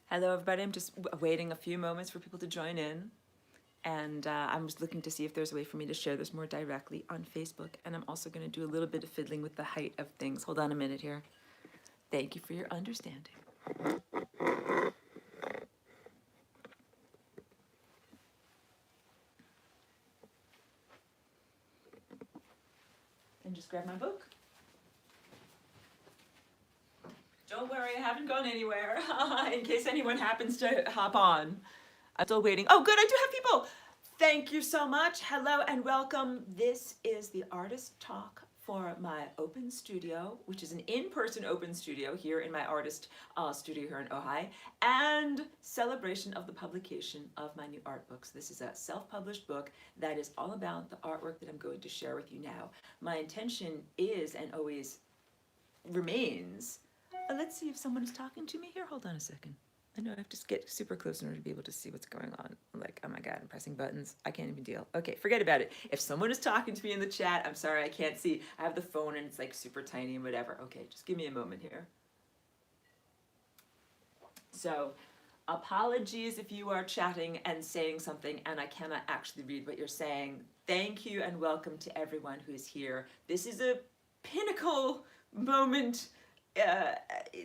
Hello, everybody. I'm just waiting a few moments for people to join in. And I'm just looking to see if there's a way for me to share this more directly on Facebook. And I'm also going to do a little bit of fiddling with the height of things. Hold on a minute here. Thank you for your understanding. And just grab my book. Don't worry, I haven't gone anywhere. In case anyone happens to hop on. I'm still waiting. Oh, good, I do have people. Thank you so much. Hello and welcome. This is the Artist Talk for my open studio, which is an in-person open studio here in my artist studio here in Ojai, and celebration of the publication of my new art books. This is a self-published book that is all about the artwork that I'm going to share with you now. My intention is and always remains. Let's see if someone is talking to me here. Hold on a second. I know I have to get super close in order to be able to see what's going on. I'm like, oh my God, I'm pressing buttons. I can't even deal. Okay, forget about it. If someone is talking to me in the chat, I'm sorry, I can't see. I have the phone and it's like super tiny and whatever. Okay, just give me a moment here. So, apologies if you are chatting and saying something and I cannot actually read what you're saying. Thank you and welcome to everyone who is here. This is a pinnacle moment.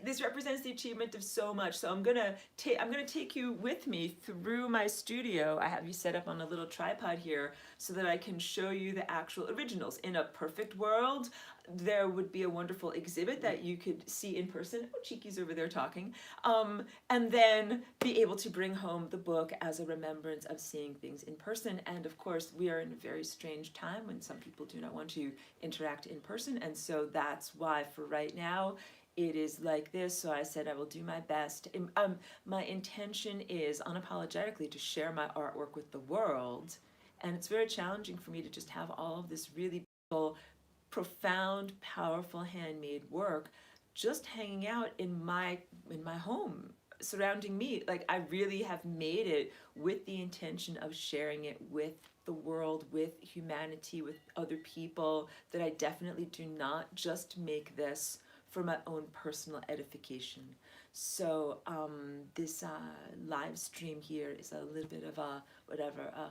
This represents the achievement of so much. So I'm gonna take you with me through my studio. I have you set up on a little tripod here so that I can show you the actual originals. In a perfect world, there would be a wonderful exhibit that you could see in person. Oh, Cheeky's over there talking. And then be able to bring home the book as a remembrance of seeing things in person. And of course, we are in a very strange time when some people do not want to interact in person. And so that's why for right now, it is like this. So I said I will do my best. My intention is unapologetically to share my artwork with the world. And it's very challenging for me to just have all of this really beautiful, profound, powerful handmade work just hanging out in my home, surrounding me. Like I really have made it with the intention of sharing it with the world, with humanity, with other people, that I definitely do not just make this for my own personal edification. So this live stream here is a little bit of a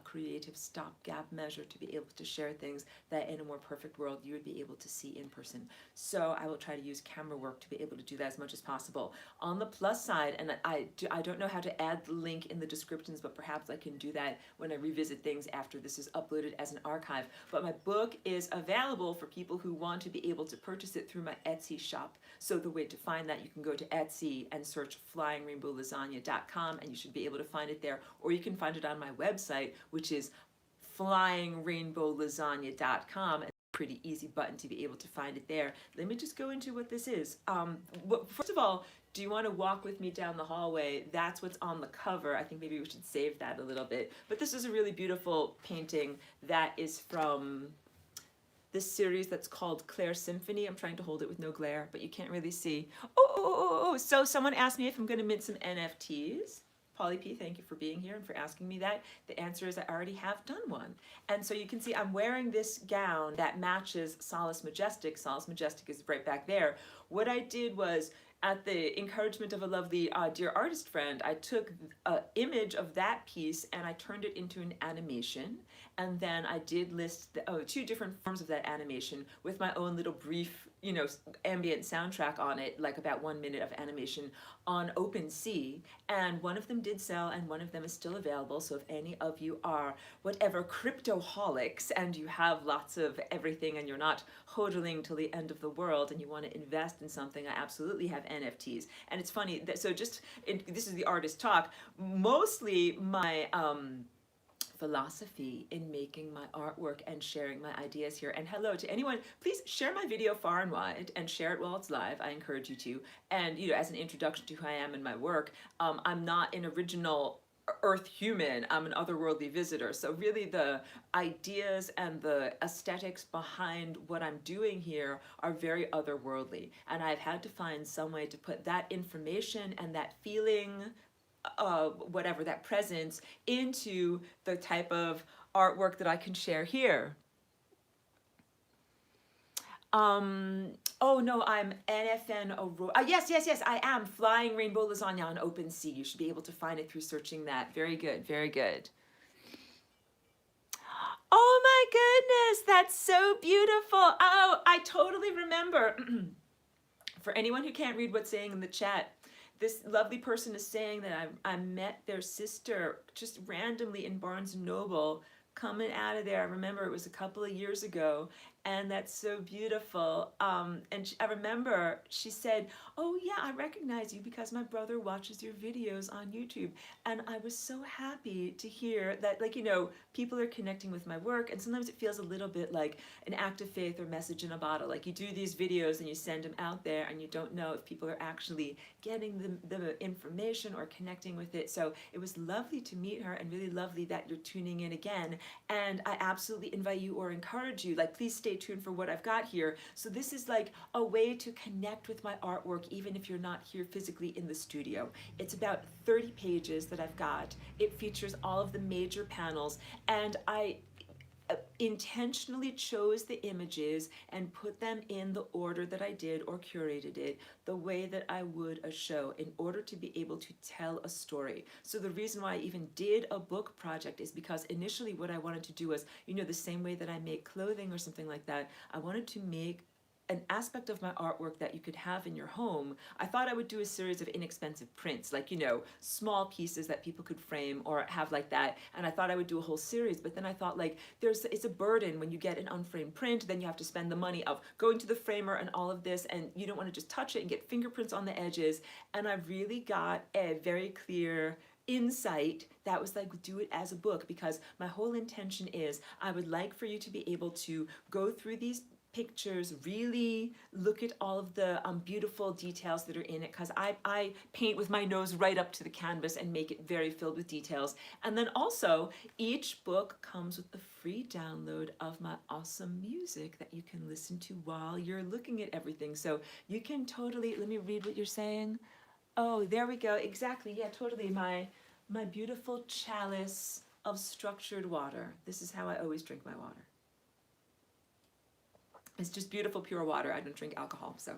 creative stopgap measure to be able to share things that in a more perfect world you would be able to see in person. So I will try to use camera work to be able to do that as much as possible. On the plus side, and I don't know how to add the link in the descriptions, but perhaps I can do that when I revisit things after this is uploaded as an archive. But my book is available for people who want to be able to purchase it through my Etsy shop. So the way to find that, you can go to Etsy and search flyingrainbowlasagna.com and you should be able to find it there, or you can find it on my website, which is flyingrainbowlasagna.com. Pretty easy button to be able to find it there. Let me just go into what this is. First of all, do you want to walk with me down the hallway? That's what's on the cover. I think maybe we should save that a little bit. But this is a really beautiful painting that is from this series that's called Claire Symphony. I'm trying to hold it with no glare, but you can't really see. Oh, so someone asked me if I'm gonna mint some NFTs. Polly P, thank you for being here and for asking me that. The answer is I already have done one. And so you can see I'm wearing this gown that matches Solace Majestic. Solace Majestic is right back there. What I did was, at the encouragement of a lovely dear artist friend, I took an image of that piece and I turned it into an animation. And then I did list two different forms of that animation with my own little brief, ambient soundtrack on it, like about 1 minute of animation on OpenSea. And one of them did sell and one of them is still available. So if any of you are whatever cryptoholics and you have lots of everything and you're not hodling till the end of the world and you want to invest in something, I absolutely have NFTs. And it's funny that, so this is the artist talk. Mostly my philosophy in making my artwork and sharing my ideas here. And hello to anyone, please share my video far and wide and share it while it's live. I encourage you to. And as an introduction to who I am and my work, I'm not an original Earth human, I'm an otherworldly visitor. So really the ideas and the aesthetics behind what I'm doing here are very otherworldly. And I've had to find some way to put that information and that feeling, that presence, into the type of artwork that I can share here. Oh no, I'm NFN Aurora. Yes, yes, yes, I am Flying Rainbow Lasagna on OpenSea. You should be able to find it through searching that. Very good, very good. Oh my goodness, that's so beautiful. Oh, I totally remember. For anyone who can't read what's saying in the chat, this lovely person is saying that I met their sister just randomly in Barnes and Noble coming out of there. I remember it was a couple of years ago, and that's so beautiful. I remember she said, "Oh yeah, I recognize you because my brother watches your videos on YouTube." And I was so happy to hear that, like, people are connecting with my work, and sometimes it feels a little bit like an act of faith or message in a bottle. Like, you do these videos and you send them out there, and you don't know if people are actually getting the information or connecting with it. So it was lovely to meet her, and really lovely that you're tuning in again. And I absolutely invite you or encourage you, like, please stay tuned for what I've got here. So this is like a way to connect with my artwork even if you're not here physically in the studio. It's about 30 pages that I've got. It features all of the major panels, and I intentionally chose the images and put them in the order that I did, or curated it the way that I would a show, in order to be able to tell a story. So the reason why I even did a book project is because initially what I wanted to do was, the same way that I make clothing or something like that, I wanted to make an aspect of my artwork that you could have in your home. I thought I would do a series of inexpensive prints, like, small pieces that people could frame or have like that. And I thought I would do a whole series, but then I thought, like, it's a burden when you get an unframed print, then you have to spend the money of going to the framer and all of this, and you don't want to just touch it and get fingerprints on the edges. And I really got a very clear insight that was like, do it as a book, because my whole intention is I would like for you to be able to go through these pictures, really look at all of the beautiful details that are in it, because I paint with my nose right up to the canvas and make it very filled with details. And then also, each book comes with a free download of my awesome music that you can listen to while you're looking at everything. So you can totally, let me read what you're saying. Oh, there we go, exactly, yeah, totally. My beautiful chalice of structured water. This is how I always drink my water. It's just beautiful, pure water. I don't drink alcohol, so.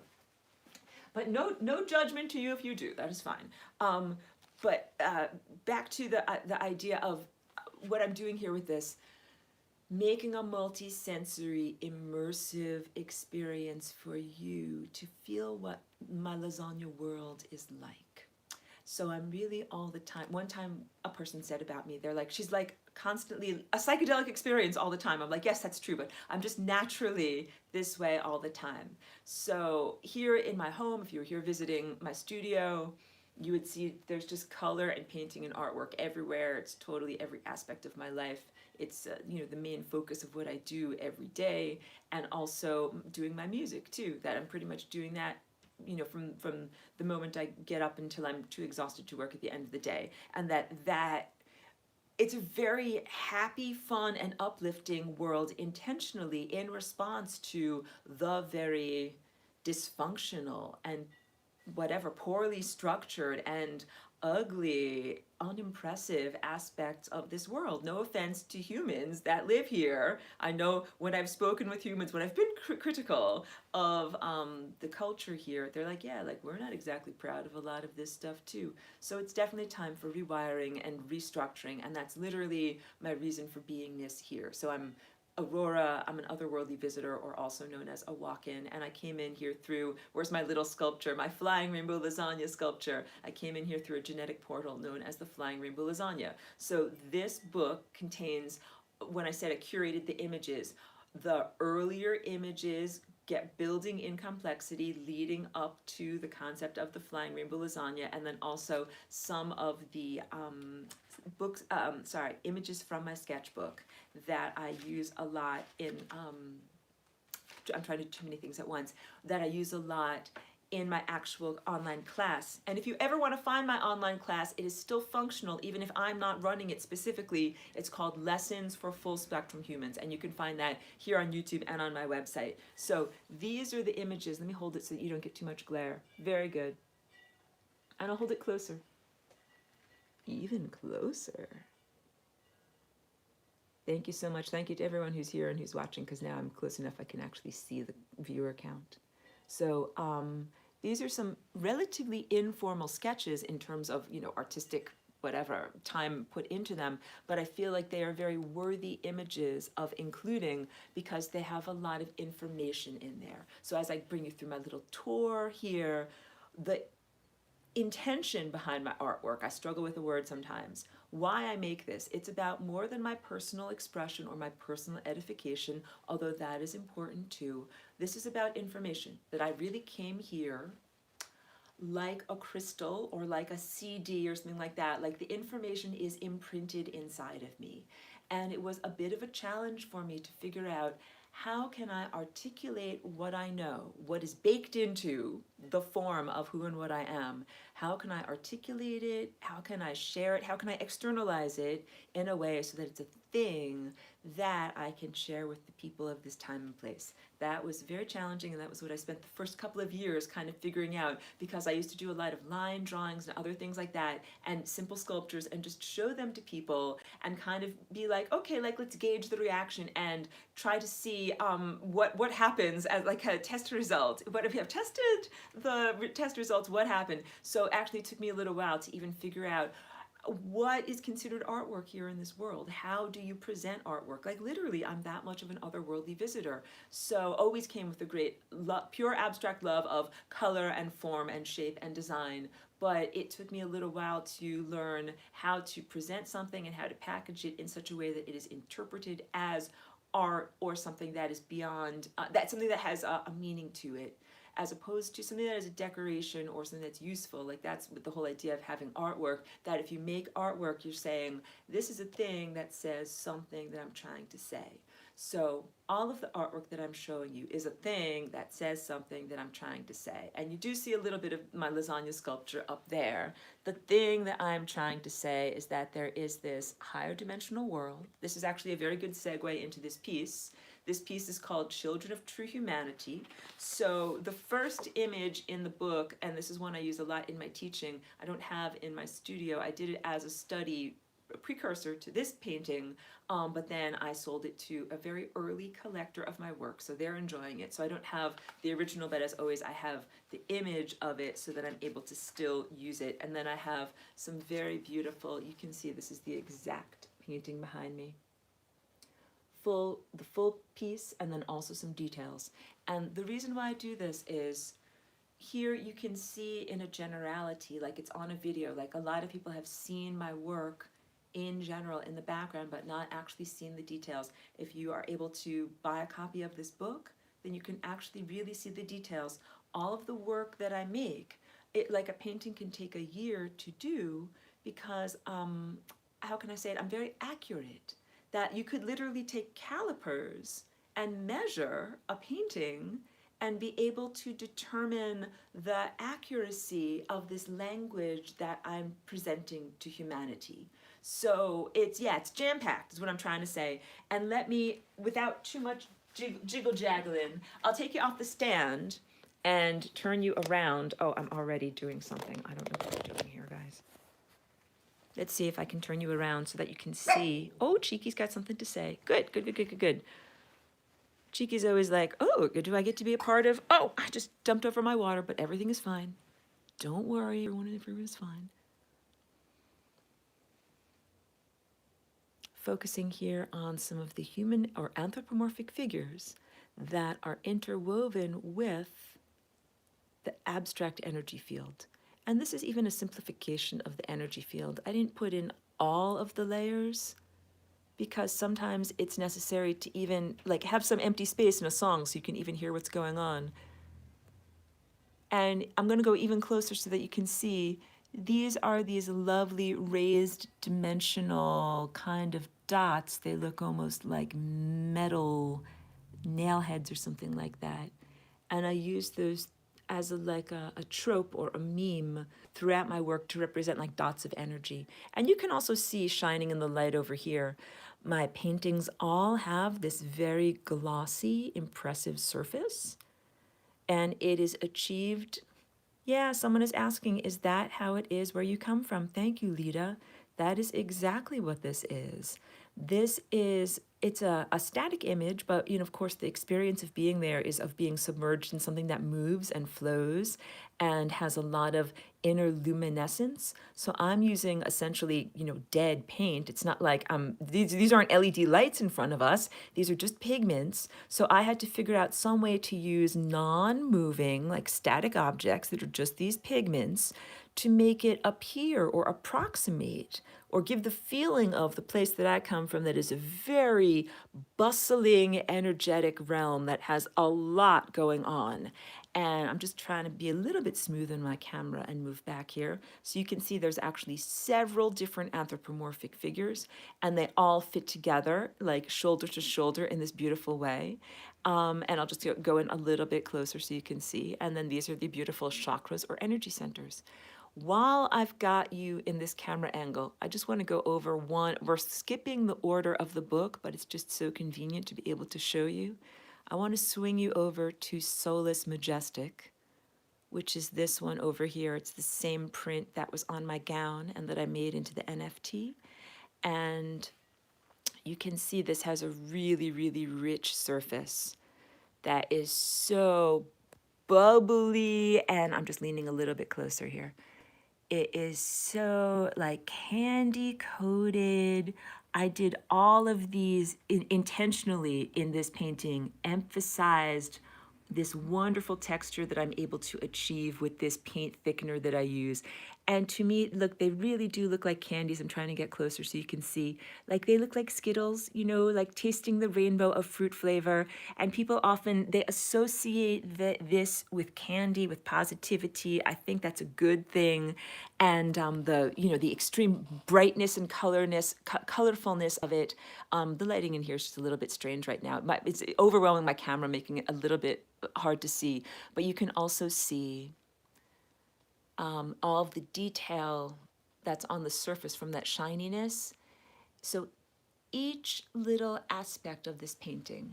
But no judgment to you if you do. That is fine. But back to the idea of what I'm doing here with this, making a multi-sensory, immersive experience for you to feel what my lasagna world is like. So I'm really all the time. One time a person said about me, they're like, she's like constantly a psychedelic experience all the time. I'm like, yes, that's true, but I'm just naturally this way all the time. So here in my home, if you were here visiting my studio, you would see there's just color and painting and artwork everywhere. It's totally every aspect of my life. It's the main focus of what I do every day, and also doing my music too, that I'm pretty much doing that from the moment I get up until I'm too exhausted to work at the end of the day. And that it's a very happy, fun, and uplifting world, intentionally in response to the very dysfunctional and whatever poorly structured and ugly, unimpressive aspects of this world. No offense to humans that live here. I know when I've spoken with humans, when I've been critical of the culture here, they're like, yeah, like, we're not exactly proud of a lot of this stuff too. So it's definitely time for rewiring and restructuring, and that's literally my reason for beingness here. So I'm Aurora, I'm an otherworldly visitor, or also known as a walk-in, and I came in here through, where's my little sculpture, my flying rainbow lasagna sculpture? I came in here through a genetic portal known as the flying rainbow lasagna. So this book contains, when I said I curated the images, the earlier images get building in complexity leading up to the concept of the flying rainbow lasagna, and then also some of the images from my sketchbook that I use a lot in, I'm trying to do too many things at once, that I use a lot in my actual online class. And if you ever want to find my online class, it is still functional, even if I'm not running it specifically. It's called Lessons for Full Spectrum Humans, and you can find that here on YouTube and on my website. So these are the images. Let me hold it so that you don't get too much glare. Very good. And I'll hold it closer. Even closer. Thank you so much. Thank you to everyone who's here and who's watching, because now I'm close enough I can actually see the viewer count. So these are some relatively informal sketches in terms of, artistic whatever time put into them, but I feel like they are very worthy images of including because they have a lot of information in there. So as I bring you through my little tour here, the intention behind my artwork, I struggle with the word sometimes, why I make this, it's about more than my personal expression or my personal edification, although that is important too. This is about information, that I really came here like a crystal or like a CD or something like that. Like the information is imprinted inside of me. And it was a bit of a challenge for me to figure out, how can I articulate what I know, what is baked into the form of who and what I am? How can I articulate it? How can I share it? How can I externalize it in a way so that it's a thing that I can share with the people of this time and place? That was very challenging, and that was what I spent the first couple of years kind of figuring out, because I used to do a lot of line drawings and other things like that, and simple sculptures, and just show them to people and kind of be like, okay, like let's gauge the reaction and try to see what happens as like a test result. But if you have tested the test results, what happened? So actually it took me a little while to even figure out what is considered artwork here in this world. How do you present artwork? Like literally, I'm that much of an otherworldly visitor. So always came with a great pure abstract love of color and form and shape and design. But it took me a little while to learn how to present something and how to package it in such a way that it is interpreted as art or something that is beyond, that's something that has a meaning to it, as opposed to something that is a decoration or something that's useful. Like that's the whole idea of having artwork, that if you make artwork, you're saying, this is a thing that says something that I'm trying to say. So all of the artwork that I'm showing you is a thing that says something that I'm trying to say. And you do see a little bit of my lasagna sculpture up there. The thing that I'm trying to say is that there is this higher dimensional world. This is actually a very good segue into this piece. This piece is called Children of True Humanity. So the first image in the book, and this is one I use a lot in my teaching, I don't have in my studio, I did it as a study precursor to this painting, but then I sold it to a very early collector of my work, so they're enjoying it. So I don't have the original, but as always I have the image of it so that I'm able to still use it. And then I have some very beautiful, you can see this is the exact painting behind me. The full piece, and then also some details. And the reason why I do this is, here you can see in a generality, like it's on a video, like a lot of people have seen my work in general in the background, but not actually seen the details. If you are able to buy a copy of this book, then you can actually really see the details. All of the work that I make, like a painting can take a year to do, because, how can I say it, I'm very accurate. That you could literally take calipers and measure a painting and be able to determine the accuracy of this language that I'm presenting to humanity. So it's jam-packed is what I'm trying to say. And let me, without too much jiggle-jaggling, I'll take you off the stand and turn you around. Oh, I'm already doing something. I don't know what I'm doing here, guys. Let's see if I can turn you around so that you can see. Oh, Cheeky's got something to say. Good, good, good, good, good, good. Cheeky's always like, oh, do I get to be a part of? Oh, I just dumped over my water, but everything is fine. Don't worry, everyone is fine. Focusing here on some of the human or anthropomorphic figures that are interwoven with the abstract energy field. And this is even a simplification of the energy field. I didn't put in all of the layers because sometimes it's necessary to even like have some empty space in a song so you can even hear what's going on. And I'm going to go even closer so that you can see these are these lovely raised dimensional kind of dots. They look almost like metal nail heads or something like that. And I use those as a trope or a meme throughout my work to represent like dots of energy. And you can also see shining in the light over here, my paintings all have this very glossy, impressive surface. And it is achieved, yeah, someone is asking, is that how it is where you come from? Thank you, Lita. That is exactly what this is. It's a static image, but of course, the experience of being there is of being submerged in something that moves and flows and has a lot of inner luminescence. So I'm using essentially, dead paint. It's not like these aren't LED lights in front of us. These are just pigments. So I had to figure out some way to use non-moving, like static objects that are just these pigments to make it appear or approximate or give the feeling of the place that I come from, that is a very bustling, energetic realm that has a lot going on. And I'm just trying to be a little bit smooth on my camera and move back here. So you can see there's actually several different anthropomorphic figures, and they all fit together like shoulder to shoulder in this beautiful way. And I'll just go in a little bit closer so you can see. And then these are the beautiful chakras or energy centers. While I've got you in this camera angle, I just want to go over one. We're skipping the order of the book, but it's just so convenient to be able to show you. I want to swing you over to Solus Majestic, which is this one over here. It's the same print that was on my gown and that I made into the NFT. And you can see this has a really, really rich surface that is so bubbly. And I'm just leaning a little bit closer here. It is so like candy coated. I did all of these intentionally in this painting, emphasized this wonderful texture that I'm able to achieve with this paint thickener that I use. And to me, look, they really do look like candies. I'm trying to get closer so you can see. Like they look like Skittles, like tasting the rainbow of fruit flavor. And people often, they associate this with candy, with positivity. I think that's a good thing. And the extreme brightness and colorfulness of it. The lighting in here is just a little bit strange right now. It's overwhelming my camera, making it a little bit hard to see. But you can also see all of the detail that's on the surface from that shininess. So each little aspect of this painting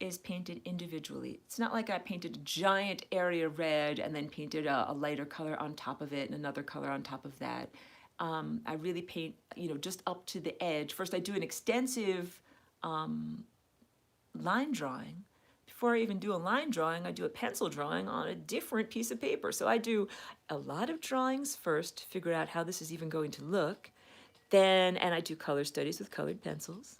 is painted individually. It's not like I painted a giant area red and then painted a lighter color on top of it and another color on top of that. I really paint, just up to the edge. First, I do an extensive line drawing. Before I even do a line drawing, I do a pencil drawing on a different piece of paper. So I do a lot of drawings first to figure out how this is even going to look. And I do color studies with colored pencils.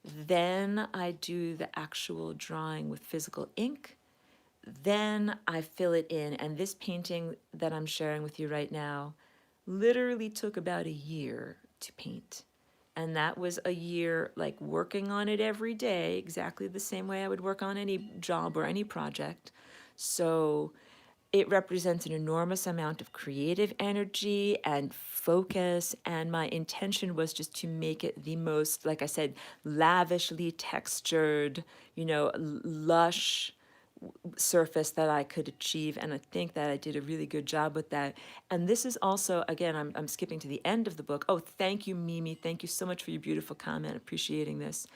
Then I do the actual drawing with physical ink. Then I fill it in. And this painting that I'm sharing with you right now literally took about a year to paint. And that was a year like working on it every day, exactly the same way I would work on any job or any project. So it represents an enormous amount of creative energy and focus. And my intention was just to make it the most, like I said, lavishly textured, lush surface that I could achieve. And I think that I did a really good job with that. And this is also, again, I'm skipping to the end of the book. Oh, thank you, Mimi. Thank you so much for your beautiful comment, appreciating this.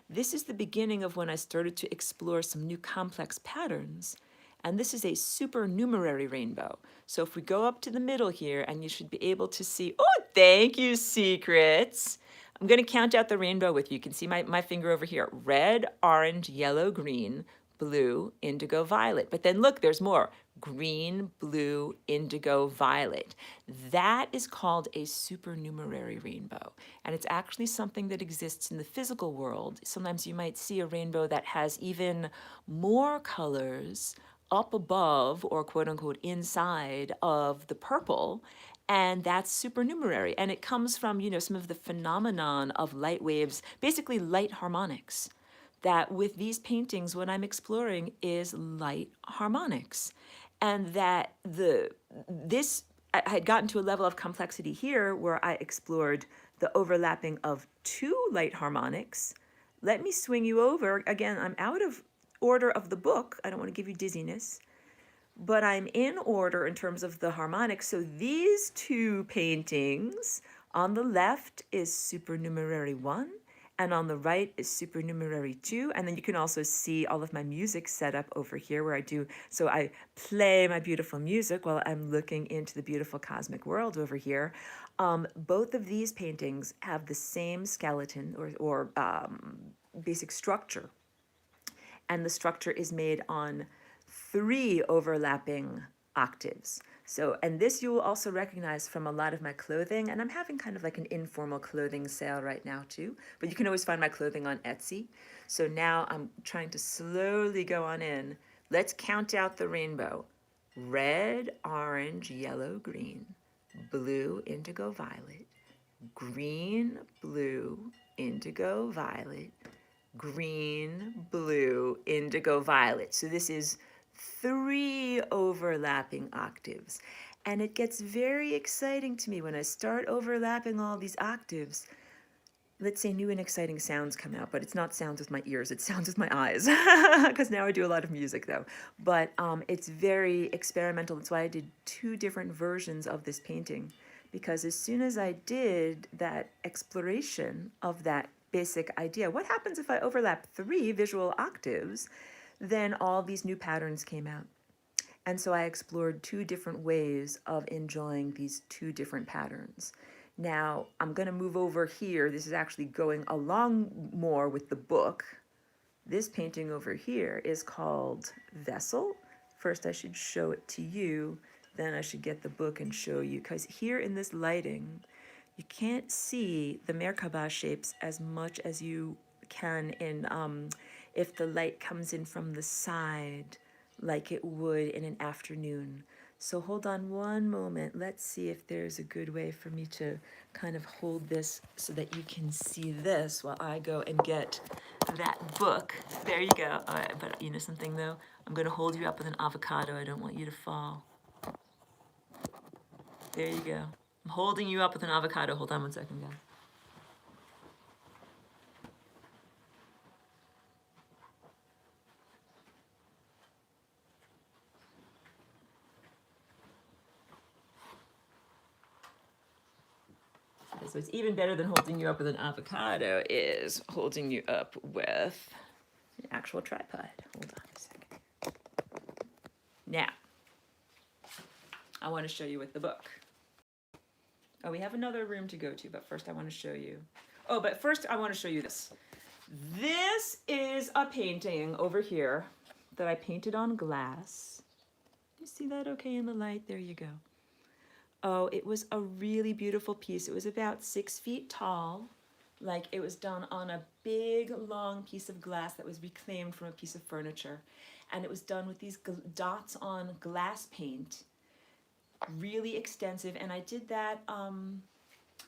This is the beginning of when I started to explore some new complex patterns. And this is a supernumerary rainbow. So if we go up to the middle here, and you should be able to see, oh, thank you, Secrets. I'm going to count out the rainbow with you. You can see my finger over here. Red, orange, yellow, green, blue, indigo, violet. But then look, there's more. Green, blue, indigo, violet. That is called a supernumerary rainbow. And it's actually something that exists in the physical world. Sometimes you might see a rainbow that has even more colors up above, or quote unquote inside of the purple, and that's supernumerary. And it comes from, some of the phenomenon of light waves, basically light harmonics. That with these paintings, what I'm exploring is light harmonics. And that I had gotten to a level of complexity here where I explored the overlapping of two light harmonics. Let me swing you over. Again, I'm out of order of the book. I don't want to give you dizziness, but I'm in order in terms of the harmonics. So these two paintings on the left is supernumerary 1, And on the right is supernumerary 2. And then you can also see all of my music set up over here where I do. So I play my beautiful music while I'm looking into the beautiful cosmic world over here. Both of these paintings have the same skeleton or basic structure. And the structure is made on 3 overlapping octaves. So, and this you will also recognize from a lot of my clothing, and I'm having kind of like an informal clothing sale right now too, but you can always find my clothing on Etsy. So now I'm trying to slowly go on in. Let's count out the rainbow. Red, orange, yellow, green, blue, indigo, violet, green, blue, indigo, violet, green, blue, indigo, violet. So this is 3 overlapping octaves. And it gets very exciting to me when I start overlapping all these octaves. Let's say new and exciting sounds come out, but it's not sounds with my ears, it's sounds with my eyes, because now I do a lot of music though. But it's very experimental. That's why I did 2 different versions of this painting, because as soon as I did that exploration of that basic idea, what happens if I overlap 3 visual octaves, then all these new patterns came out. And so I explored 2 different ways of enjoying these 2 different patterns. Now, I'm going to move over here. This is actually going along more with the book. This painting over here is called Vessel. First, I should show it to you. Then I should get the book and show you. Because here in this lighting, you can't see the Merkaba shapes as much as you can in if the light comes in from the side like it would in an afternoon. So hold on one moment. Let's see if there's a good way for me to kind of hold this so that you can see this while I go and get that book. There you go. All right, but you know something though? I'm going to hold you up with an avocado. I don't want you to fall. There you go. I'm holding you up with an avocado. Hold on one second, guys. So it's even better than holding you up with an avocado is holding you up with an actual tripod. Hold on a second. Now, I want to show you with the book. Oh, we have another room to go to, but first I want to show you. Oh, but first I want to show you this. This is a painting over here that I painted on glass. You see that okay in the light? There you go. Oh, it was a really beautiful piece. It was about 6 feet tall. Like it was done on a big, long piece of glass that was reclaimed from a piece of furniture. And it was done with these dots on glass paint. Really extensive. And I did that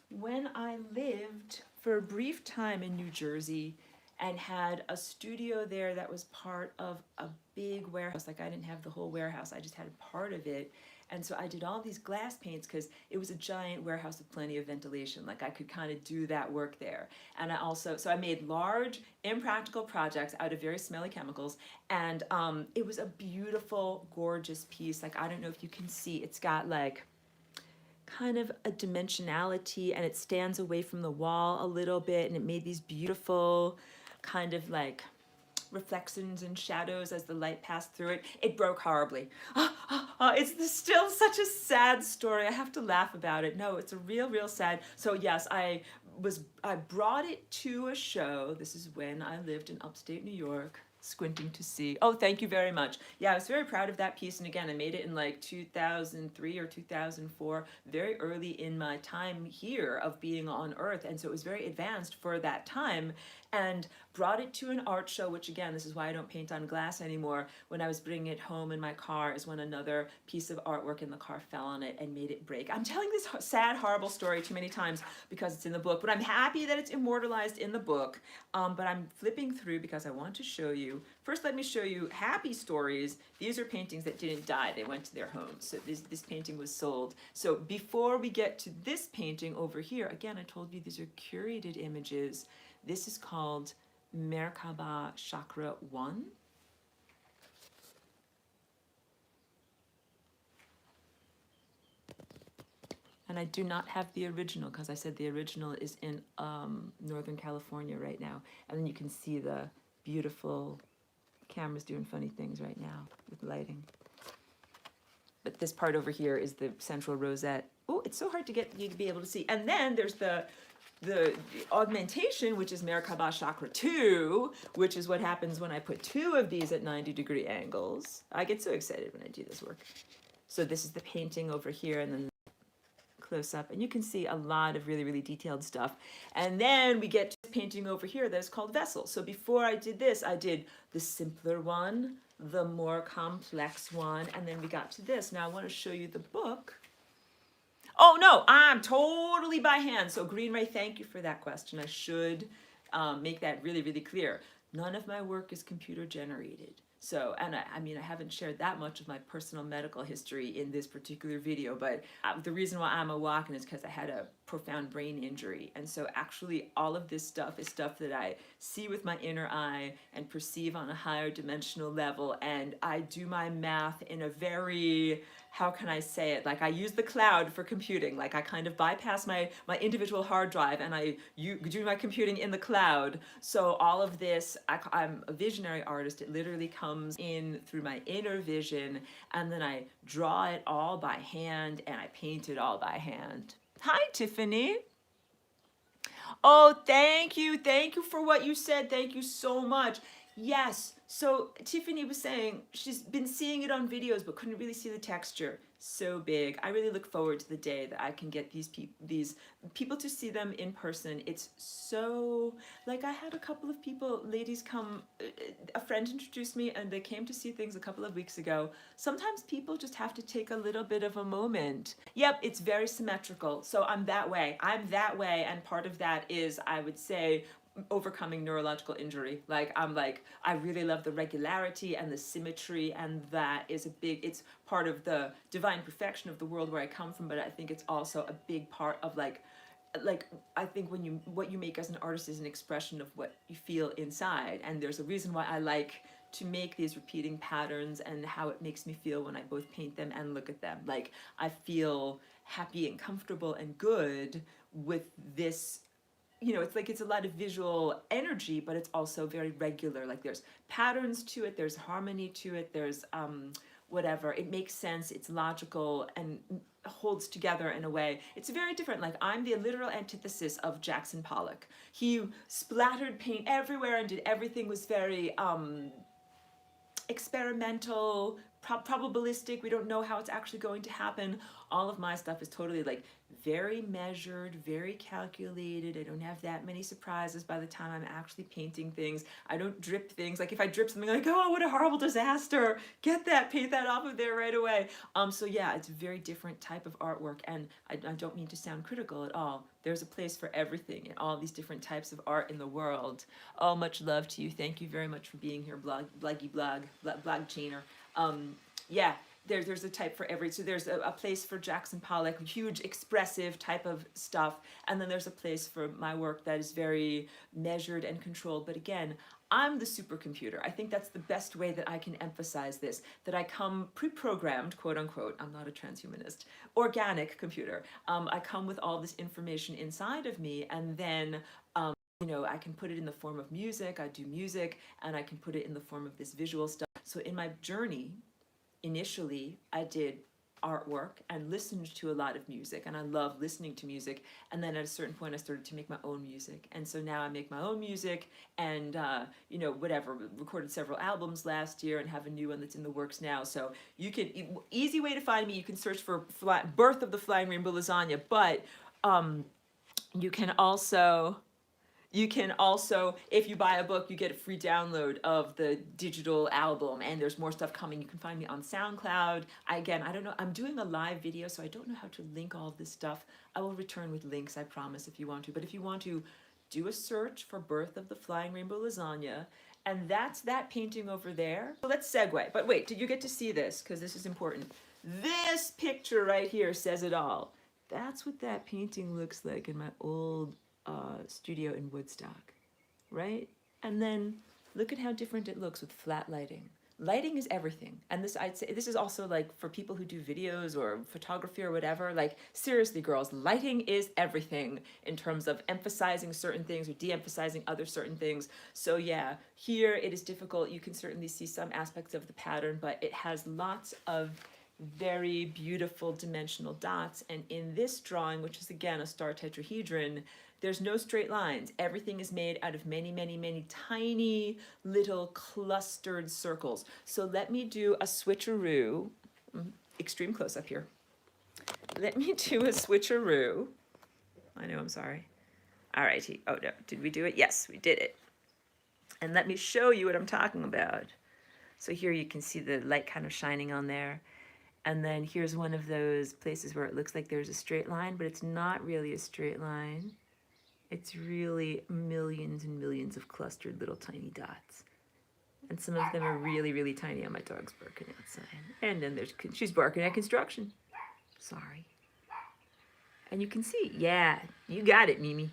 when I lived for a brief time in New Jersey and had a studio there that was part of a big warehouse. Like I didn't have the whole warehouse, I just had a part of it. And so I did all these glass paints because it was a giant warehouse with plenty of ventilation. Like I could kind of do that work there. And I also, so I made large impractical projects out of very smelly chemicals. And it was a beautiful, gorgeous piece. Like, I don't know if you can see, it's got like kind of a dimensionality and it stands away from the wall a little bit. And it made these beautiful kind of like reflections and shadows as the light passed through it. It broke horribly. It's still such a sad story. I have to laugh about it. No, it's a real sad. So yes, I brought it to a show. This is when I lived in upstate New York. Squinting to see. Oh, thank you very much. Yeah, I was very proud of that piece. And again, I made it in like 2003 or 2004, very early in my time here of being on Earth. And so it was very advanced for that time, and brought it to an art show, which again, this is why I don't paint on glass anymore. When I was bringing it home in my car is when another piece of artwork in the car fell on it and made it break. I'm telling this sad, horrible story too many times because it's in the book, but I'm happy that it's immortalized in the book. But I'm flipping through because I want to show you. First, let me show you happy stories. These are paintings that didn't die. They went to their homes. So this painting was sold. So before we get to this painting over here, again, I told you these are curated images. This is called Merkaba Chakra 1. And I do not have the original because I said the original is in Northern California right now. And then you can see the beautiful cameras doing funny things right now with lighting. But this part over here is the central rosette. Oh, it's so hard to get you to be able to see. And then there's the augmentation, which is Merkaba Chakra 2, which is what happens when I put 2 of these at 90-degree angles. I get so excited when I do this work. So this is the painting over here, and then close up, and you can see a lot of really, really detailed stuff. And then we get to this painting over here that is called Vessel. So before I did this, I did the simpler one, the more complex one, and then we got to this. Now I want to show you the book. Oh no, I'm totally by hand. So Green Ray, thank you for that question. I should make that really, really clear. None of my work is computer generated. So, and I mean, I haven't shared that much of my personal medical history in this particular video, but the reason why I'm a walk-in is because I had a profound brain injury. And so actually all of this stuff is stuff that I see with my inner eye and perceive on a higher dimensional level. And I do my math in a very, how can I say it? Like I use the cloud for computing. Like I kind of bypass my individual hard drive and I do my computing in the cloud. So all of this, I'm a visionary artist. It literally comes in through my inner vision, and then I draw it all by hand and I paint it all by hand. Hi, Tiffany. Oh, thank you. Thank you for what you said. Thank you so much. Yes, so Tiffany was saying she's been seeing it on videos but couldn't really see the texture. So big. I really look forward to the day that I can get these people to see them in person. It's so, like I had a couple of people, ladies come, a friend introduced me and they came to see things a couple of weeks ago. Sometimes people just have to take a little bit of a moment. Yep, it's very symmetrical. So I'm that way, and part of that is, I would say, overcoming neurological injury. I really love the regularity and the symmetry, and that is it's part of the divine perfection of the world where I come from, but I think it's also a big part of like I think what you make as an artist is an expression of what you feel inside, and there's a reason why I like to make these repeating patterns and how it makes me feel when I both paint them and look at them. Like I feel happy and comfortable and good with this. You know, it's like it's a lot of visual energy, but it's also very regular. Like there's patterns to it, there's harmony to it, there's whatever. It makes sense, it's logical, and holds together in a way. It's very different. Like I'm the literal antithesis of Jackson Pollock. He splattered paint everywhere and did everything was very experimental, probabilistic. We don't know how it's actually going to happen. All of my stuff is totally like very measured, very calculated. I don't have that many surprises by the time I'm actually painting things. I don't drip things. Like if I drip something, like, oh, what a horrible disaster. Get that, paint that off of there right away. So yeah, it's a very different type of artwork, and I don't mean to sound critical at all. There's a place for everything in all these different types of art in the world. Oh, much love to you. Thank you very much for being here, blog chainer. Yeah, there's a type for every, so there's a place for Jackson Pollock, huge expressive type of stuff, and then there's a place for my work that is very measured and controlled. But again, I'm the supercomputer. I think that's the best way that I can emphasize this, that I come pre-programmed, quote unquote, I'm not a transhumanist, organic computer. I come with all this information inside of me, and then you know, I can put it in the form of music, I do music, and I can put it in the form of this visual stuff. So in my journey, initially, I did artwork and listened to a lot of music, and I love listening to music. And then at a certain point, I started to make my own music. And so now I make my own music, and you know, whatever, recorded several albums last year and have a new one that's in the works now. So you can, easy way to find me, you can search for Birth of the Flying Rainbow Lasagna, but you can also, if you buy a book, you get a free download of the digital album, and there's more stuff coming. You can find me on SoundCloud. I don't know, I'm doing a live video, so I don't know how to link all of this stuff. I will return with links, I promise, if you want to. But if you want to, do a search for Birth of the Flying Rainbow Lasagna, and that's that painting over there. So let's segue. But wait, did you get to see this? Because this is important. This picture right here says it all. That's what that painting looks like in my old studio in Woodstock, right? And then look at how different it looks with flat lighting. lighting is everything. And this, I'd say, this is also like for people who do videos or photography or whatever, like seriously, girls, lighting is everything in terms of emphasizing certain things or de-emphasizing other certain things. So yeah, here it is difficult. You can certainly see some aspects of the pattern, but it has lots of very beautiful dimensional dots. And in this drawing, which is again a star tetrahedron, there's no straight lines. Everything is made out of many, many, many tiny little clustered circles. So let me do a switcheroo. Extreme close up here. Let me do a switcheroo. I know, I'm sorry. All righty. Oh no, did we do it? Yes, we did it. And let me show you what I'm talking about. So here you can see the light kind of shining on there. And then here's one of those places where it looks like there's a straight line, but it's not really a straight line. It's really millions and millions of clustered little tiny dots. And some of them are really, really tiny. Oh, my dog's barking outside. And then she's barking at construction. Sorry. And you can see, yeah, you got it, Mimi.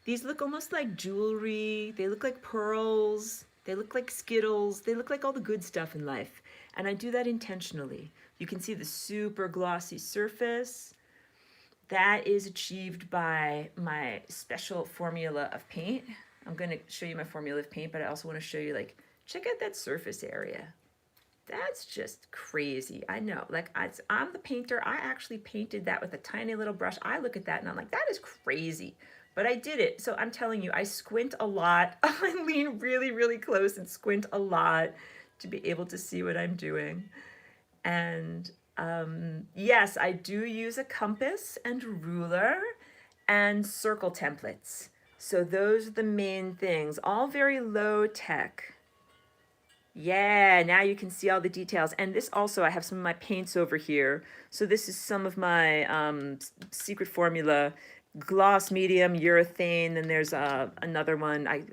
These look almost like jewelry. They look like pearls. They look like Skittles. They look like all the good stuff in life. And I do that intentionally. You can see the super glossy surface. That is achieved by my special formula of paint. I'm going to show you my formula of paint, but I also want to show you, like, check out that surface area. That's just crazy. I know, like, I'm the painter. I actually painted that with a tiny little brush. I look at that and I'm like, that is crazy. But I did it. So I'm telling you, I squint a lot. I lean really, really close and squint a lot to be able to see what I'm doing. And yes, I do use a compass and ruler and circle templates. So those are the main things, all very low tech. Yeah, now you can see all the details. And this also, I have some of my paints over here. So this is some of my secret formula, gloss medium, urethane, and there's another one. I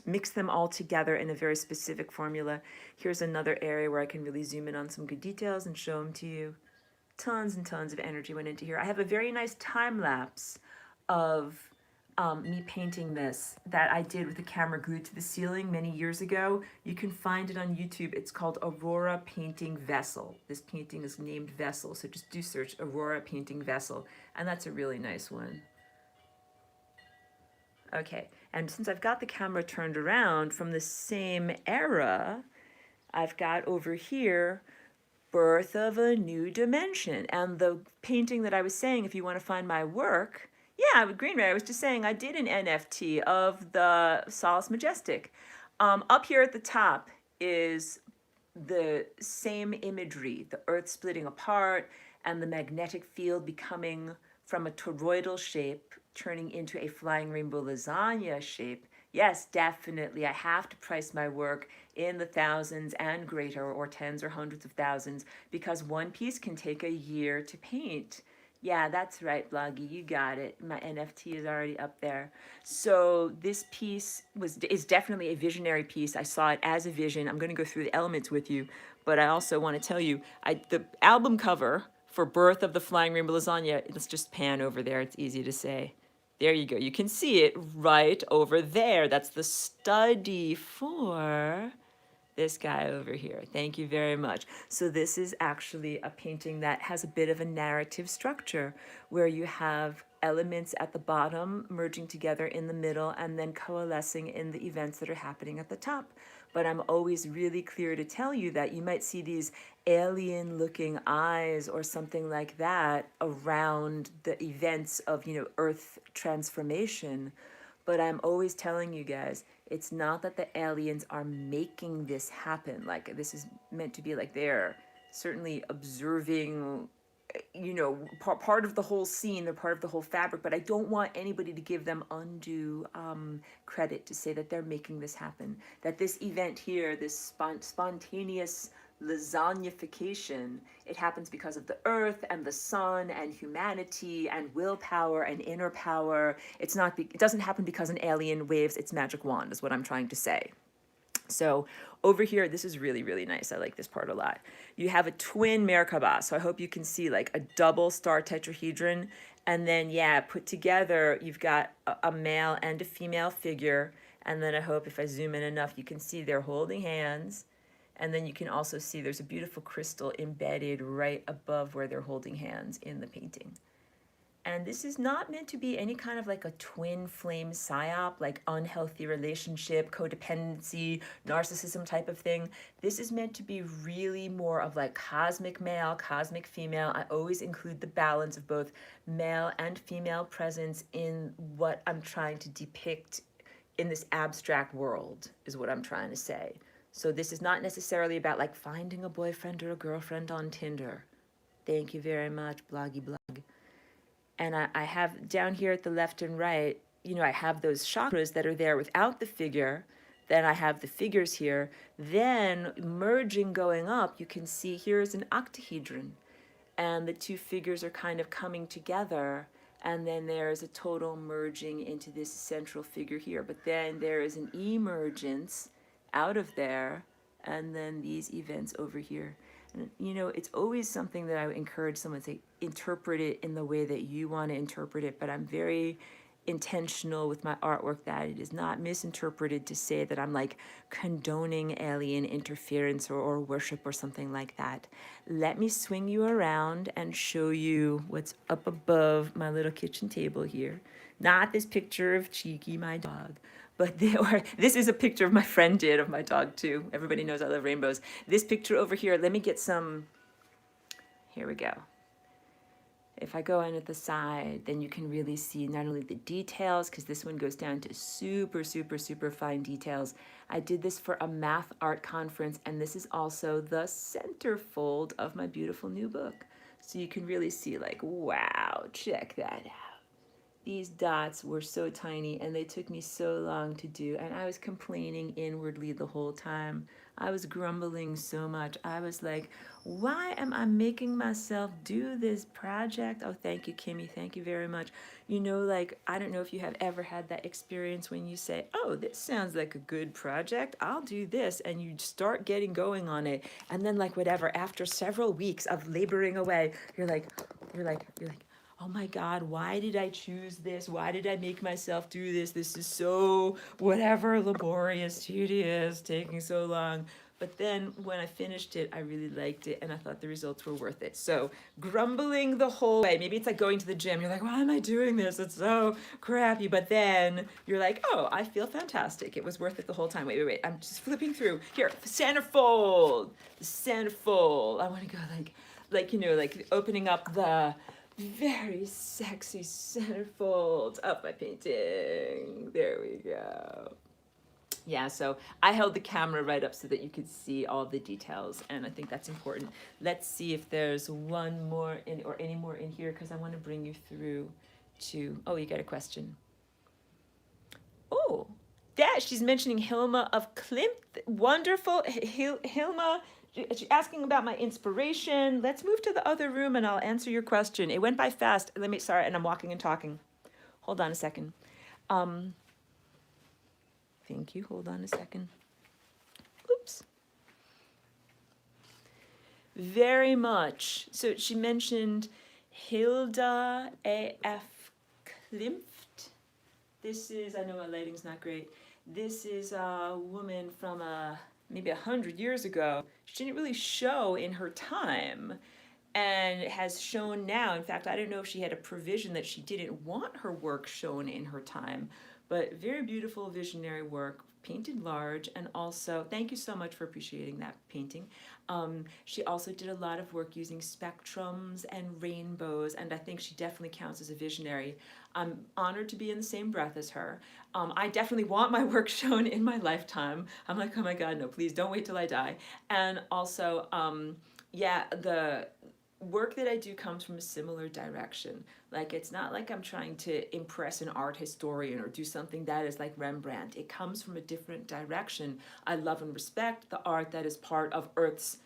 mix them all together in a very specific formula. Here's another area where I can really zoom in on some good details and show them to you. Tons and tons of energy went into here. I have a very nice time lapse of me painting this that I did with a camera glued to the ceiling many years ago. You can find it on YouTube. It's called Aurora Painting Vessel. This painting is named Vessel, so just do search Aurora Painting Vessel, and that's a really nice one. Okay, and since I've got the camera turned around from the same era, I've got over here Birth of a New Dimension. And the painting that I was saying, if you want to find my work, yeah, with Greenray, I was just saying I did an NFT of the Solace Majestic. Up here at the top is the same imagery, the Earth splitting apart and the magnetic field becoming from a toroidal shape turning into a flying rainbow lasagna shape. Yes, definitely. I have to price my work in the thousands and greater, or tens or hundreds of thousands, because one piece can take a year to paint. Yeah, that's right, Bloggy. You got it. My NFT is already up there. So this piece is definitely a visionary piece. I saw it as a vision. I'm going to go through the elements with you, but I also want to tell you, the album cover for Birth of the Flying Rainbow Lasagna, let's just pan over there. It's easy to say. There you go. You can see it right over there. That's the study for this guy over here. Thank you very much. So this is actually a painting that has a bit of a narrative structure where you have elements at the bottom merging together in the middle and then coalescing in the events that are happening at the top. But I'm always really clear to tell you that you might see these alien looking eyes or something like that around the events of, Earth transformation. But I'm always telling you guys, it's not that the aliens are making this happen. Like, this is meant to be like they're certainly observing, part of the whole scene, they're part of the whole fabric, but I don't want anybody to give them undue credit to say that they're making this happen. That this event here, this spontaneous lasagnification, it happens because of the earth and the sun and humanity and willpower and inner power. It doesn't happen because an alien waves its magic wand, is what I'm trying to say. So over here, this is really, really nice. I like this part a lot. You have a twin Merkaba. So I hope you can see like a double star tetrahedron. And then, yeah, put together, you've got a male and a female figure. And then I hope if I zoom in enough, you can see they're holding hands. And then you can also see there's a beautiful crystal embedded right above where they're holding hands in the painting. And this is not meant to be any kind of like a twin flame psyop, like unhealthy relationship, codependency, narcissism type of thing. This is meant to be really more of like cosmic male, cosmic female. I always include the balance of both male and female presence in what I'm trying to depict in this abstract world, is what I'm trying to say. So this is not necessarily about like finding a boyfriend or a girlfriend on Tinder. Thank you very much, bloggy blog. And I have down here at the left and right, you know, I have those chakras that are there without the figure. Then I have the figures here. Then merging going up, you can see here's an octahedron. And the two figures are kind of coming together. And then there's a total merging into this central figure here. But then there is an emergence out of there. And then these events over here. And, you know, it's always something that I would encourage someone to interpret it in the way that you want to interpret it. But I'm very intentional with my artwork that it is not misinterpreted to say that I'm like condoning alien interference or worship or something like that. Let me swing you around and show you what's up above my little kitchen table here. Not this picture of Cheeky, my dog, but this is a picture of my friend did of my dog too. Everybody knows I love rainbows. This picture over here, let me get some, here we go. If I go in at the side, then you can really see not only the details, because this one goes down to super, super, super fine details. I did this for a math art conference, and this is also the centerfold of my beautiful new book. So you can really see like, wow, check that out. These dots were so tiny and they took me so long to do, and I was complaining inwardly the whole time. I was grumbling so much. I was like, why am I making myself do this project? Oh, thank you, Kimmy. Thank you very much. You know, like, I don't know if you have ever had that experience when you say, oh, this sounds like a good project. I'll do this. And you start getting going on it. And then like whatever, after several weeks of laboring away, you're like, oh my God, why did I choose this? Why did I make myself do this? This is so whatever, laborious, tedious, taking so long. But then when I finished it, I really liked it and I thought the results were worth it. So grumbling the whole way, maybe it's like going to the gym. You're like, why am I doing this? It's so crappy. But then you're like, oh, I feel fantastic. It was worth it the whole time. Wait. I'm just flipping through. Here, centerfold. The centerfold. I want to go like, you know, like opening up the very sexy centerfold of my painting. There we go. Yeah, so I held the camera right up so that you could see all the details, and I think that's important. Let's see if there's one more in or any more in here, because I want to bring you through to, oh, you got a question. Oh, that she's mentioning Hilma of Klimt. Wonderful. Hilma, she's asking about my inspiration. Let's move to the other room and I'll answer your question. It went by fast. Sorry, and I'm walking and talking. Hold on a second. Thank you. Hold on a second. Oops. Very much. So she mentioned Hilda A.F. Klimt. This is, I know my lighting's not great. This is a woman from maybe 100 years ago. She didn't really show in her time and has shown now. In fact, I don't know if she had a provision that she didn't want her work shown in her time, but very beautiful visionary work, painted large, and also, thank you so much for appreciating that painting. She also did a lot of work using spectrums and rainbows, and I think she definitely counts as a visionary. I'm honored to be in the same breath as her. I definitely want my work shown in my lifetime. I'm like, oh my God, no, please don't wait till I die. And also, yeah, the work that I do comes from a similar direction. Like, it's not like I'm trying to impress an art historian or do something that is like Rembrandt. It comes from a different direction. I love and respect the art that is part of Earth's,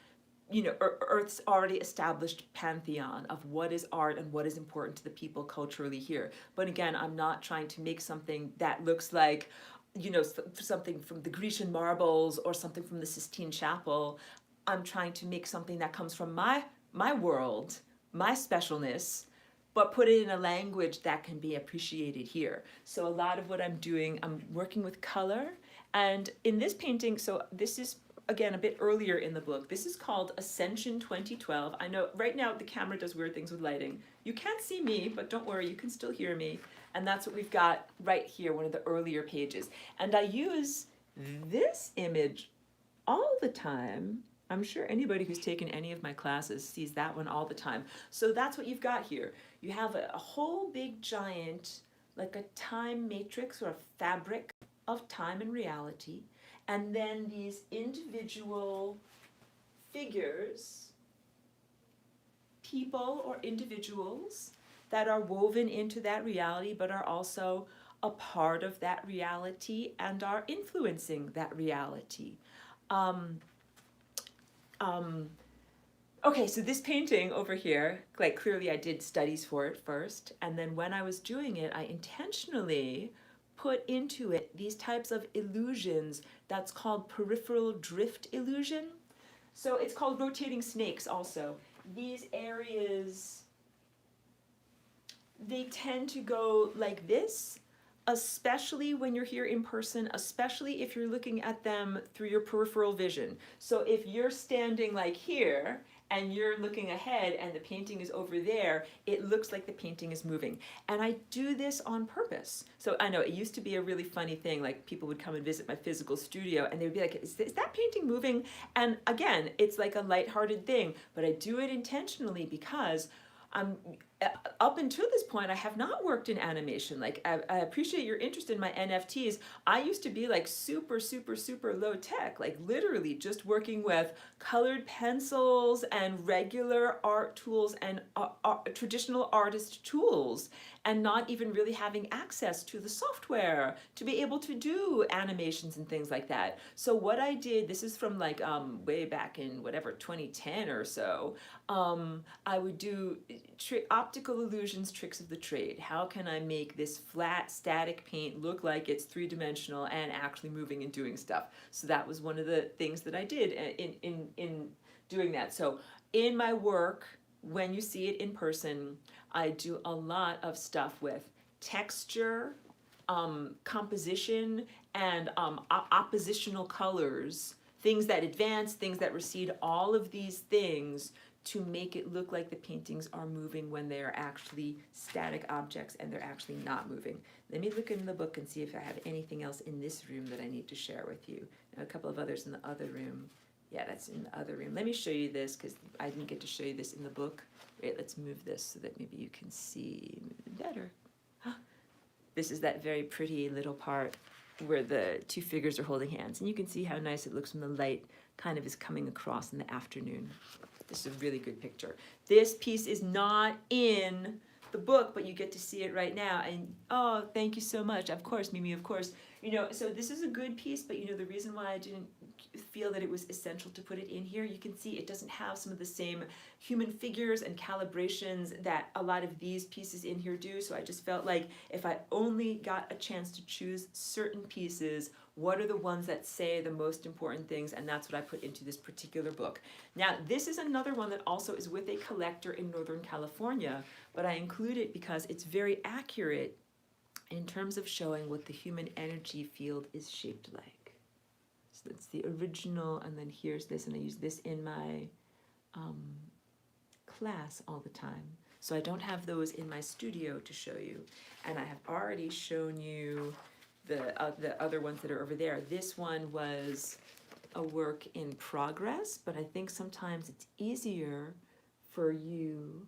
you know, Earth's already established pantheon of what is art and what is important to the people culturally here. But again, I'm not trying to make something that looks like, you know, something from the Grecian marbles or something from the Sistine Chapel. I'm trying to make something that comes from my world, my specialness, but put it in a language that can be appreciated here. So a lot of what I'm doing, I'm working with color. And in this painting, so this is again, a bit earlier in the book. This is called Ascension 2012. I know right now the camera does weird things with lighting. You can't see me, but don't worry, you can still hear me. And that's what we've got right here, one of the earlier pages. And I use this image all the time. I'm sure anybody who's taken any of my classes sees that one all the time. So that's what you've got here. You have a whole big giant, like a time matrix or a fabric of time and reality, and then these individual figures, people or individuals that are woven into that reality but are also a part of that reality and are influencing that reality. Okay, so this painting over here, like clearly I did studies for it first, and then when I was doing it, I intentionally put into it these types of illusions that's called peripheral drift illusion. So it's called rotating snakes also. These areas, they tend to go like this, especially when you're here in person, especially if you're looking at them through your peripheral vision. So if you're standing like here and you're looking ahead and the painting is over there, it looks like the painting is moving. And I do this on purpose. So I know it used to be a really funny thing, like people would come and visit my physical studio and they would be like, is that painting moving? And again, it's like a lighthearted thing, but I do it intentionally because up until this point, I have not worked in animation. Like, I appreciate your interest in my NFTs. I used to be like super, super, super low tech, like literally just working with colored pencils and regular art tools and traditional artist tools, and not even really having access to the software to be able to do animations and things like that. So what I did, this is from like way back in whatever, 2010 or so, I would do optical illusions, tricks of the trade. How can I make this flat static paint look like it's three-dimensional and actually moving and doing stuff? So that was one of the things that I did in doing that. So in my work, when you see it in person, I do a lot of stuff with texture, composition, and oppositional colors, things that advance, things that recede, all of these things to make it look like the paintings are moving when they are actually static objects and they're actually not moving. Let me look in the book and see if I have anything else in this room that I need to share with you. A couple of others in the other room. Yeah, that's in the other room. Let me show you this because I didn't get to show you this in the book. Wait, let's move this so that maybe you can see better. This is that very pretty little part where the two figures are holding hands. And you can see how nice it looks when the light kind of is coming across in the afternoon. This is a really good picture. This piece is not in the book, but you get to see it right now. And oh, thank you so much. Of course, Mimi, of course. You know, so this is a good piece, but you know, the reason why I didn't feel that it was essential to put it in here, you can see it doesn't have some of the same human figures and calibrations that a lot of these pieces in here do. So I just felt like if I only got a chance to choose certain pieces, what are the ones that say the most important things? And that's what I put into this particular book. Now, this is another one that also is with a collector in Northern California, but I include it because it's very accurate in terms of showing what the human energy field is shaped like. So that's the original, and then here's this, and I use this in my class all the time. So I don't have those in my studio to show you. And I have already shown you the other ones that are over there. This one was a work in progress, but I think sometimes it's easier for you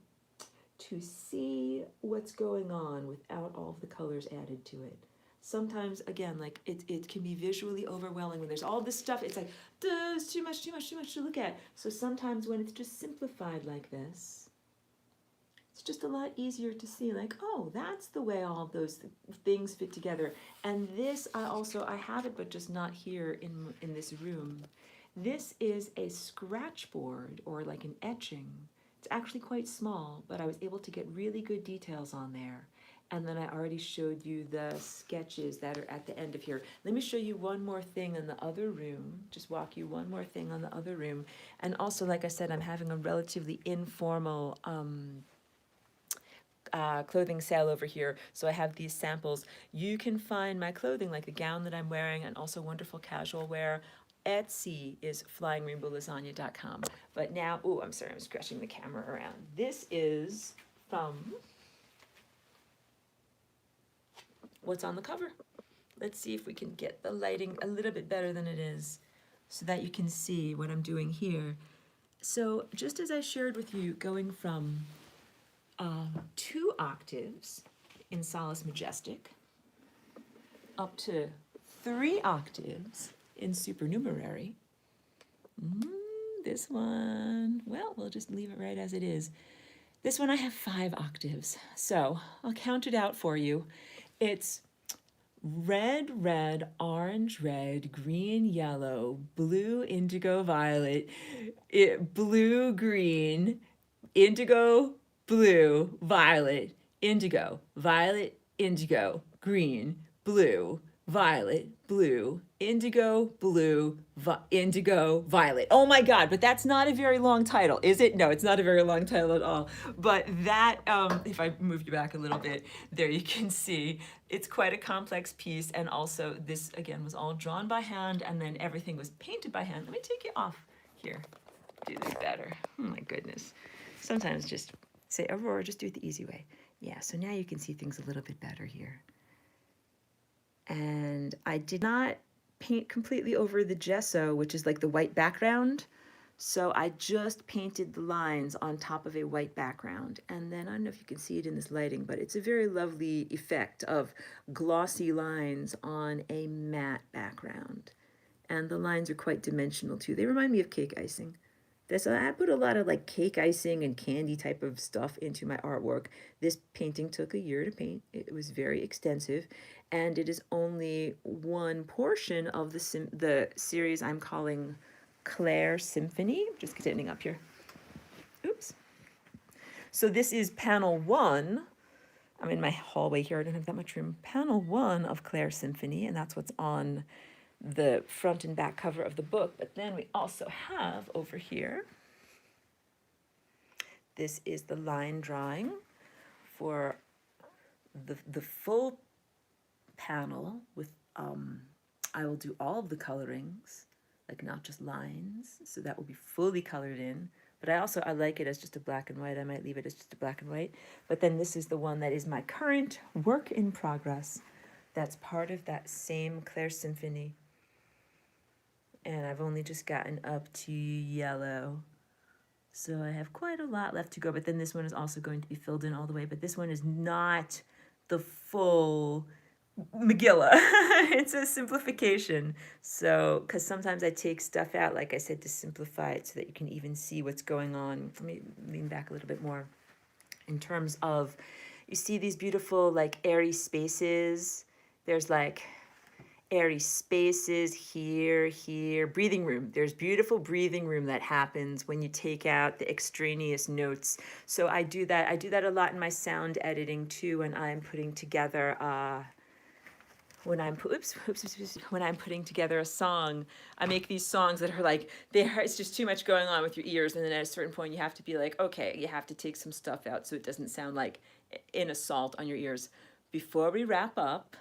to see what's going on without all of the colors added to it. Sometimes, again, like it can be visually overwhelming when there's all this stuff. It's like, there's too much to look at. So sometimes when it's just simplified like this, it's just a lot easier to see, like, oh, that's the way all of those things fit together. And this, I have it, but just not here in this room. This is a scratch board, or like an etching. It's actually quite small, but I was able to get really good details on there. And then I already showed you the sketches that are at the end of here. Let me show you one more thing in the other room, just walk you one more thing on the other room. And also, like I said, I'm having a relatively informal clothing sale over here, so I have these samples. You can find my clothing, like the gown that I'm wearing, and also wonderful casual wear, Etsy is flyingrainbowlasagna.com. But now, oh, I'm sorry, I'm scratching the camera around. This is from what's on the cover. Let's see if we can get the lighting a little bit better than it is so that you can see what I'm doing here. So just as I shared with you, going from 2 octaves in Solus Majestic up to 3 octaves in supernumerary. This one, well, we'll just leave it right as it is. This one I have 5 octaves. So I'll count it out for you. It's red, red, orange, red, green, yellow, blue, indigo, violet, blue, green, indigo, blue, violet, indigo, violet, indigo, green, blue, violet, blue, indigo, blue, indigo, violet. Oh my God, but that's not a very long title, is it? No, it's not a very long title at all. But that, if I move you back a little bit, there you can see it's quite a complex piece. And also this, again, was all drawn by hand and then everything was painted by hand. Let me take you off here. Do this better. Oh my goodness. Sometimes just say, Aurora, just do it the easy way. Yeah, so now you can see things a little bit better here. And I did not paint completely over the gesso, which is like the white background. So I just painted the lines on top of a white background. And then I don't know if you can see it in this lighting, but it's a very lovely effect of glossy lines on a matte background. And the lines are quite dimensional too. They remind me of cake icing. I put a lot of like cake icing and candy type of stuff into my artwork. This painting took a year to paint. It was very extensive, and it is only one portion of the series I'm calling Claire Symphony. Just standing up here. Oops. So this is panel 1. I'm in my hallway here. I don't have that much room. Panel 1 of Claire Symphony, and that's what's on the front and back cover of the book. But then we also have over here, this is the line drawing for the full panel with, I will do all of the colorings, like not just lines, so that will be fully colored in. But I like it as just a black and white. I might leave it as just a black and white. But then this is the one that is my current work in progress. That's part of that same Claire Symphony. And I've only just gotten up to yellow. So I have quite a lot left to go, but then this one is also going to be filled in all the way. But this one is not the full Megillah. It's a simplification. So, because sometimes I take stuff out, like I said, to simplify it so that you can even see what's going on. Let me lean back a little bit more. In terms of, you see these beautiful like airy spaces. There's like airy spaces here, breathing room. There's beautiful breathing room that happens when you take out the extraneous notes. So I do that a lot in my sound editing too, when I'm putting together when I'm putting together a song. I make these songs that are like, it's just too much going on with your ears, and then at a certain point you have to be like, okay, you have to take some stuff out so it doesn't sound like an assault on your ears. Before we wrap up,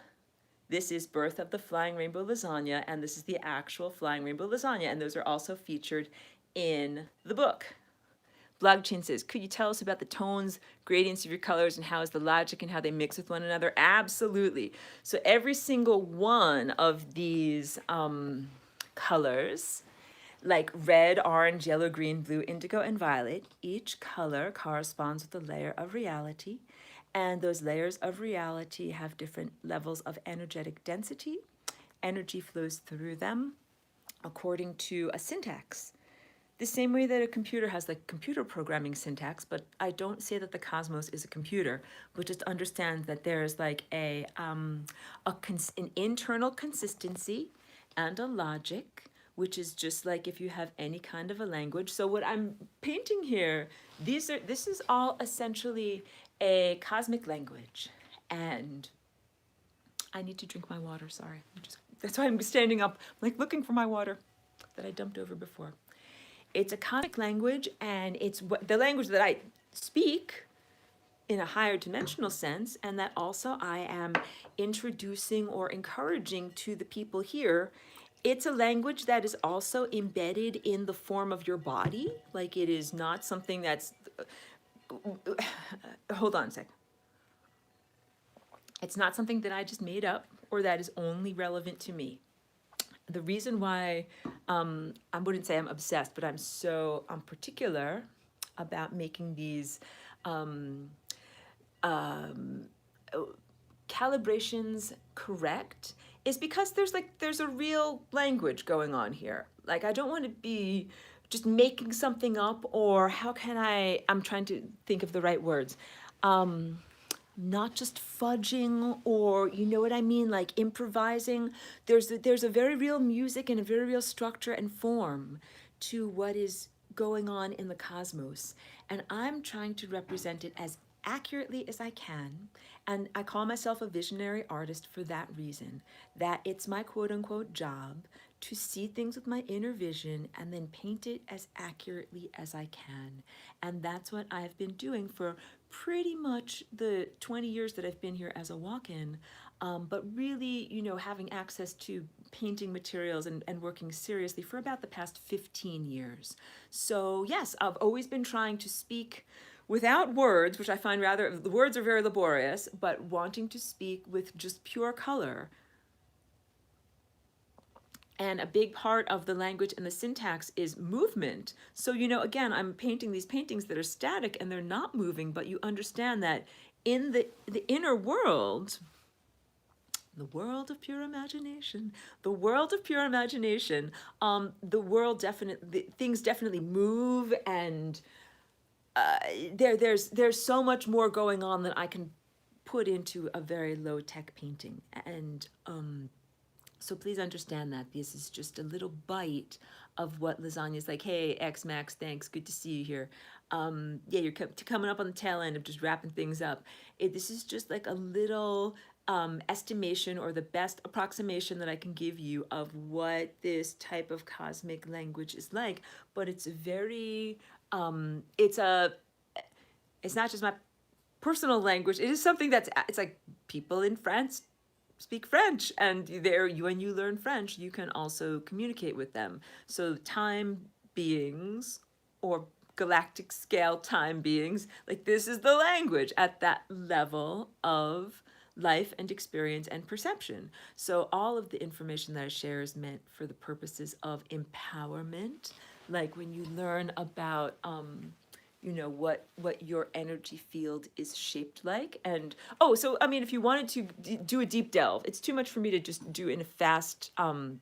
this is Birth of the Flying Rainbow Lasagna, and this is the actual Flying Rainbow Lasagna, and those are also featured in the book. Blogchain says, could you tell us about the tones, gradients of your colors, and how is the logic and how they mix with one another? Absolutely. So every single one of these colors, like red, orange, yellow, green, blue, indigo, and violet, each color corresponds with a layer of reality. And those layers of reality have different levels of energetic density. Energy flows through them according to a syntax. The same way that a computer has like computer programming syntax, but I don't say that the cosmos is a computer, but just understand that there's like an internal consistency and a logic, which is just like if you have any kind of a language. So what I'm painting here, this is all essentially a cosmic language. And I need to drink my water, sorry. That's why I'm standing up, like looking for my water that I dumped over before. It's a cosmic language, and it's the language that I speak in a higher dimensional sense, and that also I am introducing or encouraging to the people here it's a language that is also embedded in the form of your body. Like it is not something that's, hold on a sec. It's not something that I just made up or that is only relevant to me. The reason why I wouldn't say I'm obsessed, but I'm particular about making these calibrations correct is because there's a real language going on here. Like I don't want to be just making something up, or how can I'm trying to think of the right words. Not just fudging, or you know what I mean, like improvising. There's a very real music and a very real structure and form to what is going on in the cosmos, and I'm trying to represent it as accurately as I can. And I call myself a visionary artist for that reason, that it's my quote unquote job to see things with my inner vision and then paint it as accurately as I can. And that's what I've been doing for pretty much the 20 years that I've been here as a walk-in. But really, having access to painting materials and working seriously for about the past 15 years. So yes, I've always been trying to speak without words, which I find the words are very laborious, but wanting to speak with just pure color. And a big part of the language and the syntax is movement. So, again, I'm painting these paintings that are static and they're not moving, but you understand that in the inner world, the world of pure imagination, the world definitely, things definitely move, and there's so much more going on than I can put into a very low-tech painting. And so please understand that this is just a little bite of what lasagna's like. Hey, X Max, thanks, good to see you here. Yeah, you're coming up on the tail end of just wrapping things up. This is just like a little estimation, or the best approximation that I can give you of what this type of cosmic language is like. But it's very, it's not just my personal language. It is something it's like people in France speak French, and when you learn French, you can also communicate with them. So time beings, or galactic scale time beings, like this is the language at that level of life and experience and perception. So all of the information that I share is meant for the purposes of empowerment. Like when you learn about what your energy field is shaped like. And so I mean, if you wanted to do a deep delve, it's too much for me to just do in a fast trying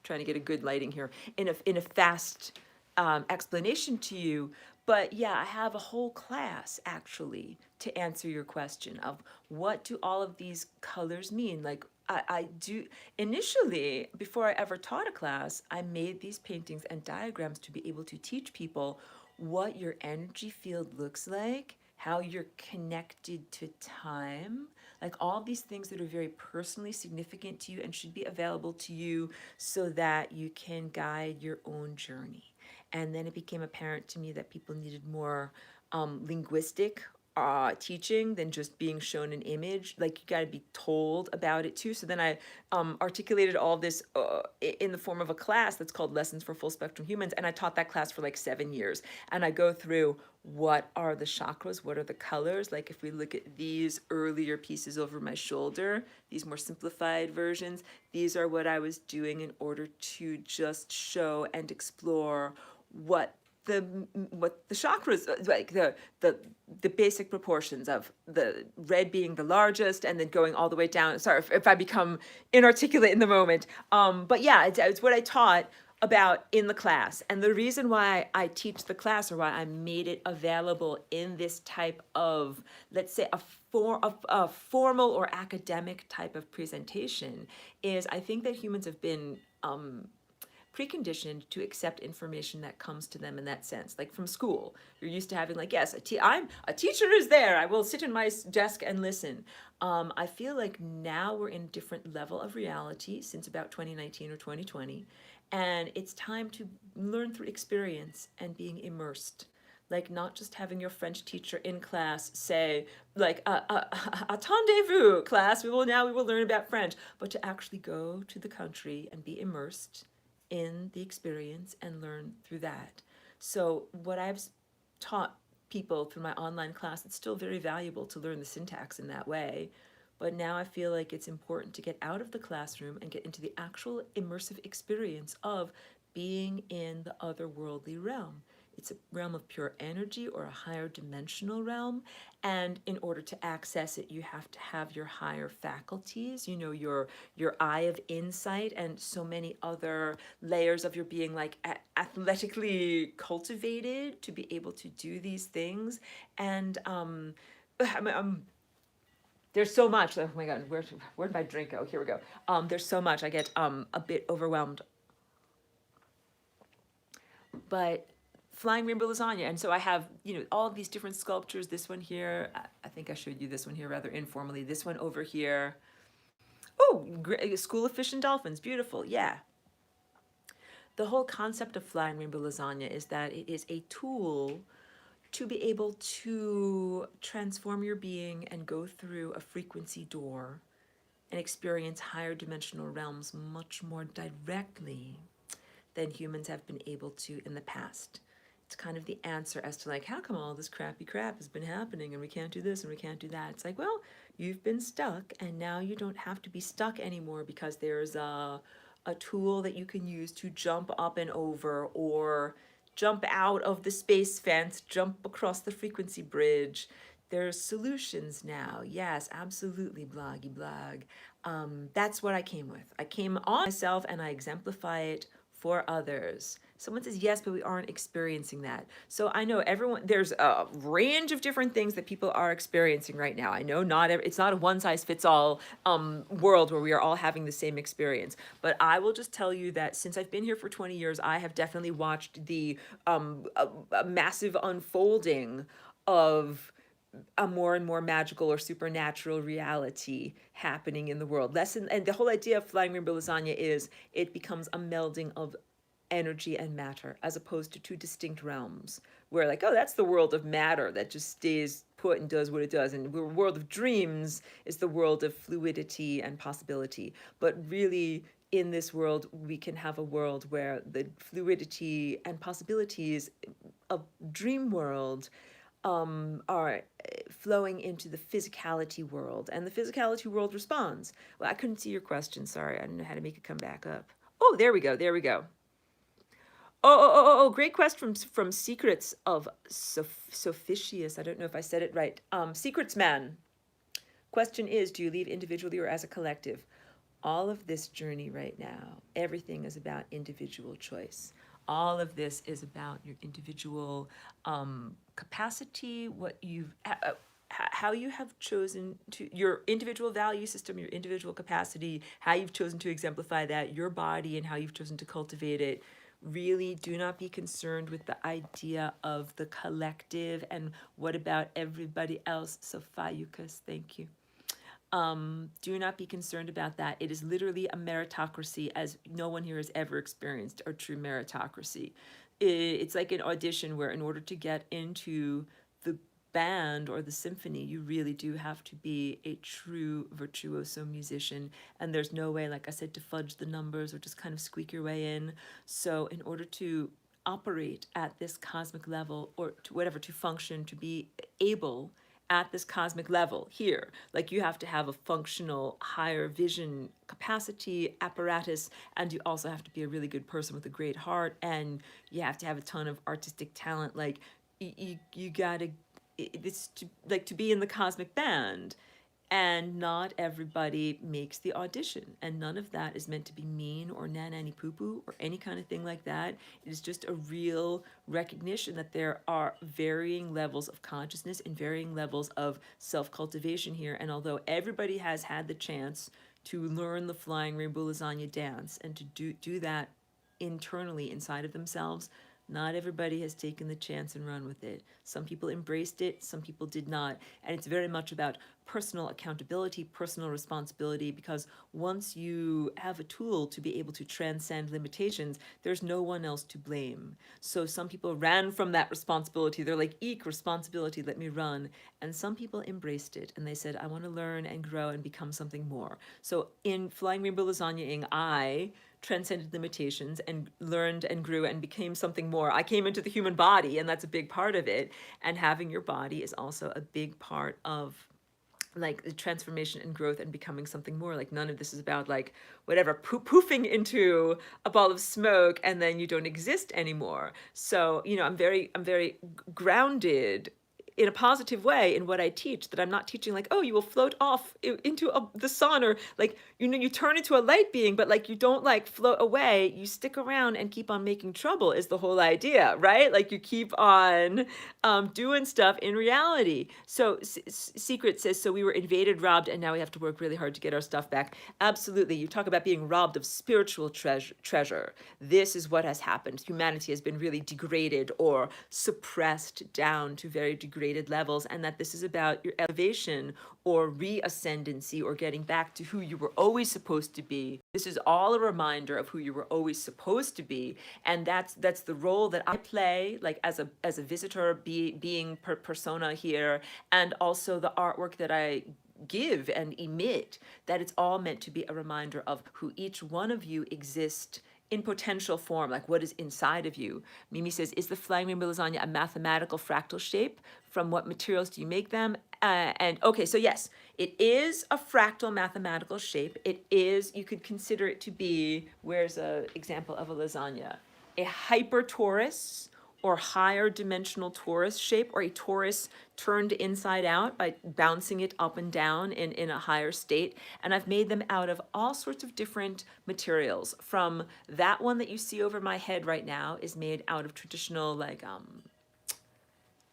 to get a good lighting here, in a fast explanation to you. But yeah, I have a whole class actually to answer your question of what do all of these colors mean. Like I do initially, before I ever taught a class, I made these paintings and diagrams to be able to teach people what your energy field looks like, how you're connected to time, like all these things that are very personally significant to you and should be available to you so that you can guide your own journey. And then it became apparent to me that people needed more linguistic teaching than just being shown an image. Like you got to be told about it too. So then I articulated all this in the form of a class that's called Lessons for Full Spectrum Humans, and I taught that class for like 7 years. And I go through what are the chakras, what are the colors. Like if we look at these earlier pieces over my shoulder, these more simplified versions, these are what I was doing in order to just show and explore what the chakras, like the basic proportions of the red being the largest and then going all the way down. Sorry if I become inarticulate in the moment. But yeah, it's what I taught about in the class. And the reason why I teach the class, or why I made it available in this type of, let's say, a formal or academic type of presentation, is I think that humans have been preconditioned to accept information that comes to them in that sense. Like from school, you're used to having like, yes, a teacher is there, I will sit in my desk and listen. I feel like now we're in a different level of reality since about 2019 or 2020, and it's time to learn through experience and being immersed. Like not just having your French teacher in class say like attendez-vous class, we will learn about French, but to actually go to the country and be immersed in the experience and learn through that. So what I've taught people through my online class, it's still very valuable to learn the syntax in that way. But now I feel like it's important to get out of the classroom and get into the actual immersive experience of being in the otherworldly realm. It's a realm of pure energy or a higher dimensional realm. And in order to access it, you have to have your higher faculties, your eye of insight and so many other layers of your being like athletically cultivated to be able to do these things. And there's so much. Oh my God, where'd my drink go? Here we go. There's so much. I get a bit overwhelmed. But flying rainbow lasagna, and so I have all of these different sculptures. This one here, I think I showed you this one here rather informally. This one over here. Oh, School of Fish and Dolphins, beautiful. Yeah. The whole concept of flying rainbow lasagna is that it is a tool to be able to transform your being and go through a frequency door and experience higher dimensional realms much more directly than humans have been able to in the past. It's kind of the answer as to like, how come all this crappy crap has been happening and we can't do this and we can't do that? It's like, well, you've been stuck and now you don't have to be stuck anymore because there's a tool that you can use to jump up and over or jump out of the space fence, jump across the frequency bridge. There's solutions now. Yes, absolutely, bloggy blog. That's what I came with. I came on myself and I exemplify it for others. Someone says yes, but we aren't experiencing that. So I know there's a range of different things that people are experiencing right now. I know it's not a one size fits all world where we are all having the same experience. But I will just tell you that since I've been here for 20 years, I have definitely watched the a massive unfolding of a more and more magical or supernatural reality happening in the world. And the whole idea of flying rainbow lasagna is it becomes a melding of energy and matter as opposed to two distinct realms where like, oh, that's the world of matter that just stays put and does what it does, and the world of dreams is the world of fluidity and possibility. But really in this world we can have a world where the fluidity and possibilities of dream world are flowing into the physicality world, and the physicality world responds. Well, I couldn't see your question. Sorry, I don't know how to make it come back up. Oh, there we go. There we go. Oh, great question from Secrets of Sophicius. I don't know if I said it right. Secrets Man. Question is, do you leave individually or as a collective? All of this journey right now, everything is about individual choice. All of this is about your individual capacity, how you have chosen to, your individual value system, your individual capacity, how you've chosen to exemplify that, your body, and how you've chosen to cultivate it. Really do not be concerned with the idea of the collective and what about everybody else. Sophia-Eucas, thank you. Do not be concerned about that. It is literally a meritocracy as no one here has ever experienced a true meritocracy. It's like an audition where in order to get into the band or the symphony, you really do have to be a true virtuoso musician. And there's no way, like I said, to fudge the numbers or just kind of squeak your way in. So in order to operate at this cosmic level or to whatever, to function, to be able at this cosmic level here, like you have to have a functional higher vision capacity apparatus, and you also have to be a really good person with a great heart, and you have to have a ton of artistic talent. Like you gotta, it's to be in the cosmic band, and not everybody makes the audition, and none of that is meant to be mean or nanny poo poo or any kind of thing like that. It is just a real recognition that there are varying levels of consciousness and varying levels of self-cultivation here, and although everybody has had the chance to learn the flying rainbow lasagna dance and to do that internally inside of themselves, Not everybody has taken the chance and run with it. Some people embraced it, some people did not. And it's very much about personal accountability, personal responsibility, because once you have a tool to be able to transcend limitations, there's no one else to blame. So some people ran from that responsibility. They're like, eek, responsibility, let me run. And some people embraced it and they said, I want to learn and grow and become something more. So in Flying Rainbow Lasagna-ing, I transcended limitations and learned and grew and became something more. I came into the human body, and that's a big part of it. And having your body is also a big part of like the transformation and growth and becoming something more. Like none of this is about like whatever poofing into a ball of smoke and then you don't exist anymore. So I'm very grounded in a positive way in what I teach, that I'm not teaching like, oh, you will float off into the sun, or like, you turn into a light being, but like you don't like float away, you stick around and keep on making trouble is the whole idea, right? Like you keep on doing stuff in reality. So Secret says, so we were invaded, robbed, and now we have to work really hard to get our stuff back. Absolutely. You talk about being robbed of spiritual treasure. This is what has happened. Humanity has been really degraded or suppressed down to very degraded levels, and that this is about your elevation or reascendancy or getting back to who you were always supposed to be. This is all a reminder of who you were always supposed to be, and that's the role that I play, like as a visitor, being persona here, and also the artwork that I give and emit, that it's all meant to be a reminder of who each one of you exist in potential form, like what is inside of you. Mimi says, is the Flying Rainbow Lasagna a mathematical fractal shape? From what materials do you make them? And okay, so yes, it is a fractal mathematical shape. It is, you could consider it to be, where's an example of a lasagna? A hypertorus or higher dimensional torus shape, or a torus turned inside out by bouncing it up and down in a higher state. And I've made them out of all sorts of different materials. From that one that you see over my head right now is made out of traditional like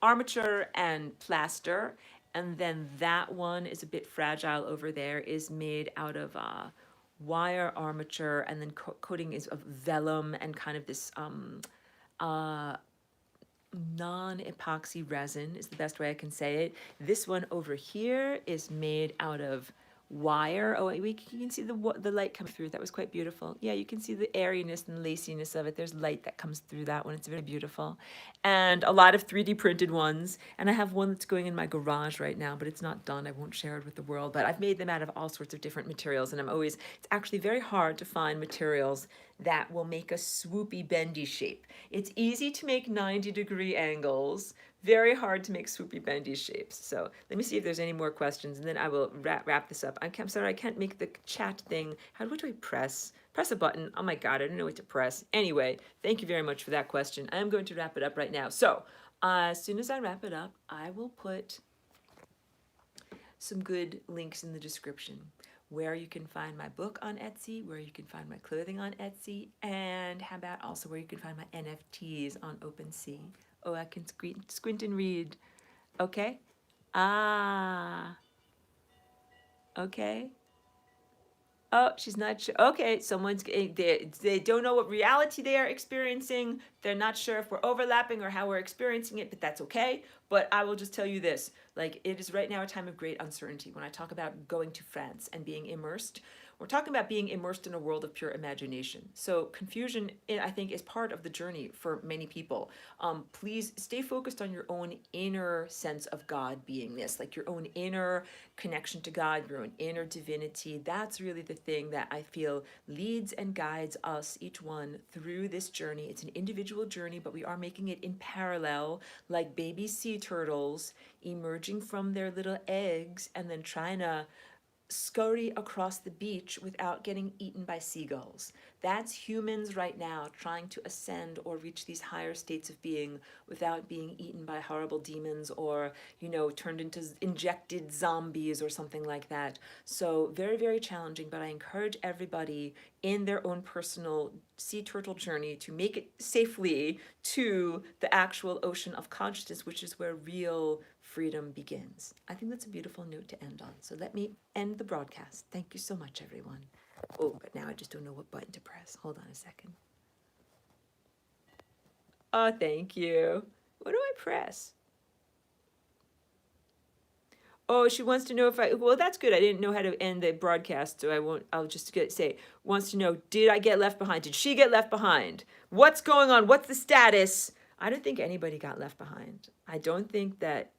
armature and plaster. And then that one is a bit fragile over there, is made out of wire armature, and then coating is of vellum and kind of this non-epoxy resin is the best way I can say it. This one over here is made out of wire. Oh, you can see the light come through. That was quite beautiful. Yeah, you can see the airiness and laciness of it. There's light that comes through that one. It's very beautiful. And a lot of 3D printed ones. And I have one that's going in my garage right now, but it's not done. I won't share it with the world. But I've made them out of all sorts of different materials. And it's actually very hard to find materials that will make a swoopy, bendy shape. It's easy to make 90-degree angles, very hard to make swoopy, bendy shapes. So let me see if there's any more questions, and then I will wrap this up. I'm sorry, I can't make the chat thing. What do I press? Press a button. Oh my God, I don't know what to press. Anyway, thank you very much for that question. I'm going to wrap it up right now. So as soon as I wrap it up, I will put some good links in the description, where you can find my book on Etsy, where you can find my clothing on Etsy, and how about also where you can find my NFTs on OpenSea. Oh, I can squint and read. Okay. Okay. Oh, she's not sure. Okay, they don't know what reality they are experiencing. They're not sure if we're overlapping or how we're experiencing it, but that's okay. But I will just tell you this, like, it is right now a time of great uncertainty. When I talk about going to France and being immersed, we're talking about being immersed in a world of pure imagination. So confusion, I think, is part of the journey for many people. Please stay focused on your own inner sense of God beingness, like your own inner connection to God, your own inner divinity. That's really the thing that I feel leads and guides us, each one, through this journey. It's an individual journey, but we are making it in parallel, like baby sea turtles emerging from their little eggs and then trying to scurry across the beach without getting eaten by seagulls. That's humans right now trying to ascend or reach these higher states of being without being eaten by horrible demons or, turned into injected zombies or something like that. So very, very challenging, but I encourage everybody in their own personal sea turtle journey to make it safely to the actual ocean of consciousness, which is where real freedom begins. I think that's a beautiful note to end on. So let me end the broadcast. Thank you so much, everyone. Oh, but now I just don't know what button to press. Hold on a second. Oh, thank you. What do I press? Oh, she wants to know if well, that's good. I didn't know how to end the broadcast, so I'll just say, wants to know, did I get left behind? Did she get left behind? What's going on? What's the status? I don't think anybody got left behind. I don't think that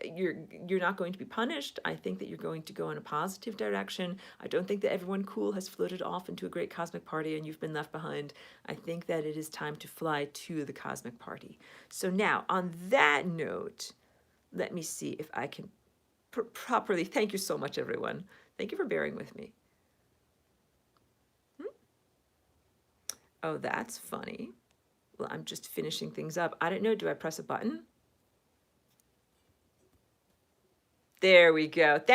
you're not going to be punished. I think that you're going to go in a positive direction. I don't think that everyone cool has floated off into a great cosmic party and you've been left behind. I think that it is time to fly to the cosmic party. So now, on that note, let me see if I can properly. Thank you so much, everyone. Thank you for bearing with me. Oh, that's funny. Well, I'm just finishing things up. I don't know. Do I press a button? There we go. Thank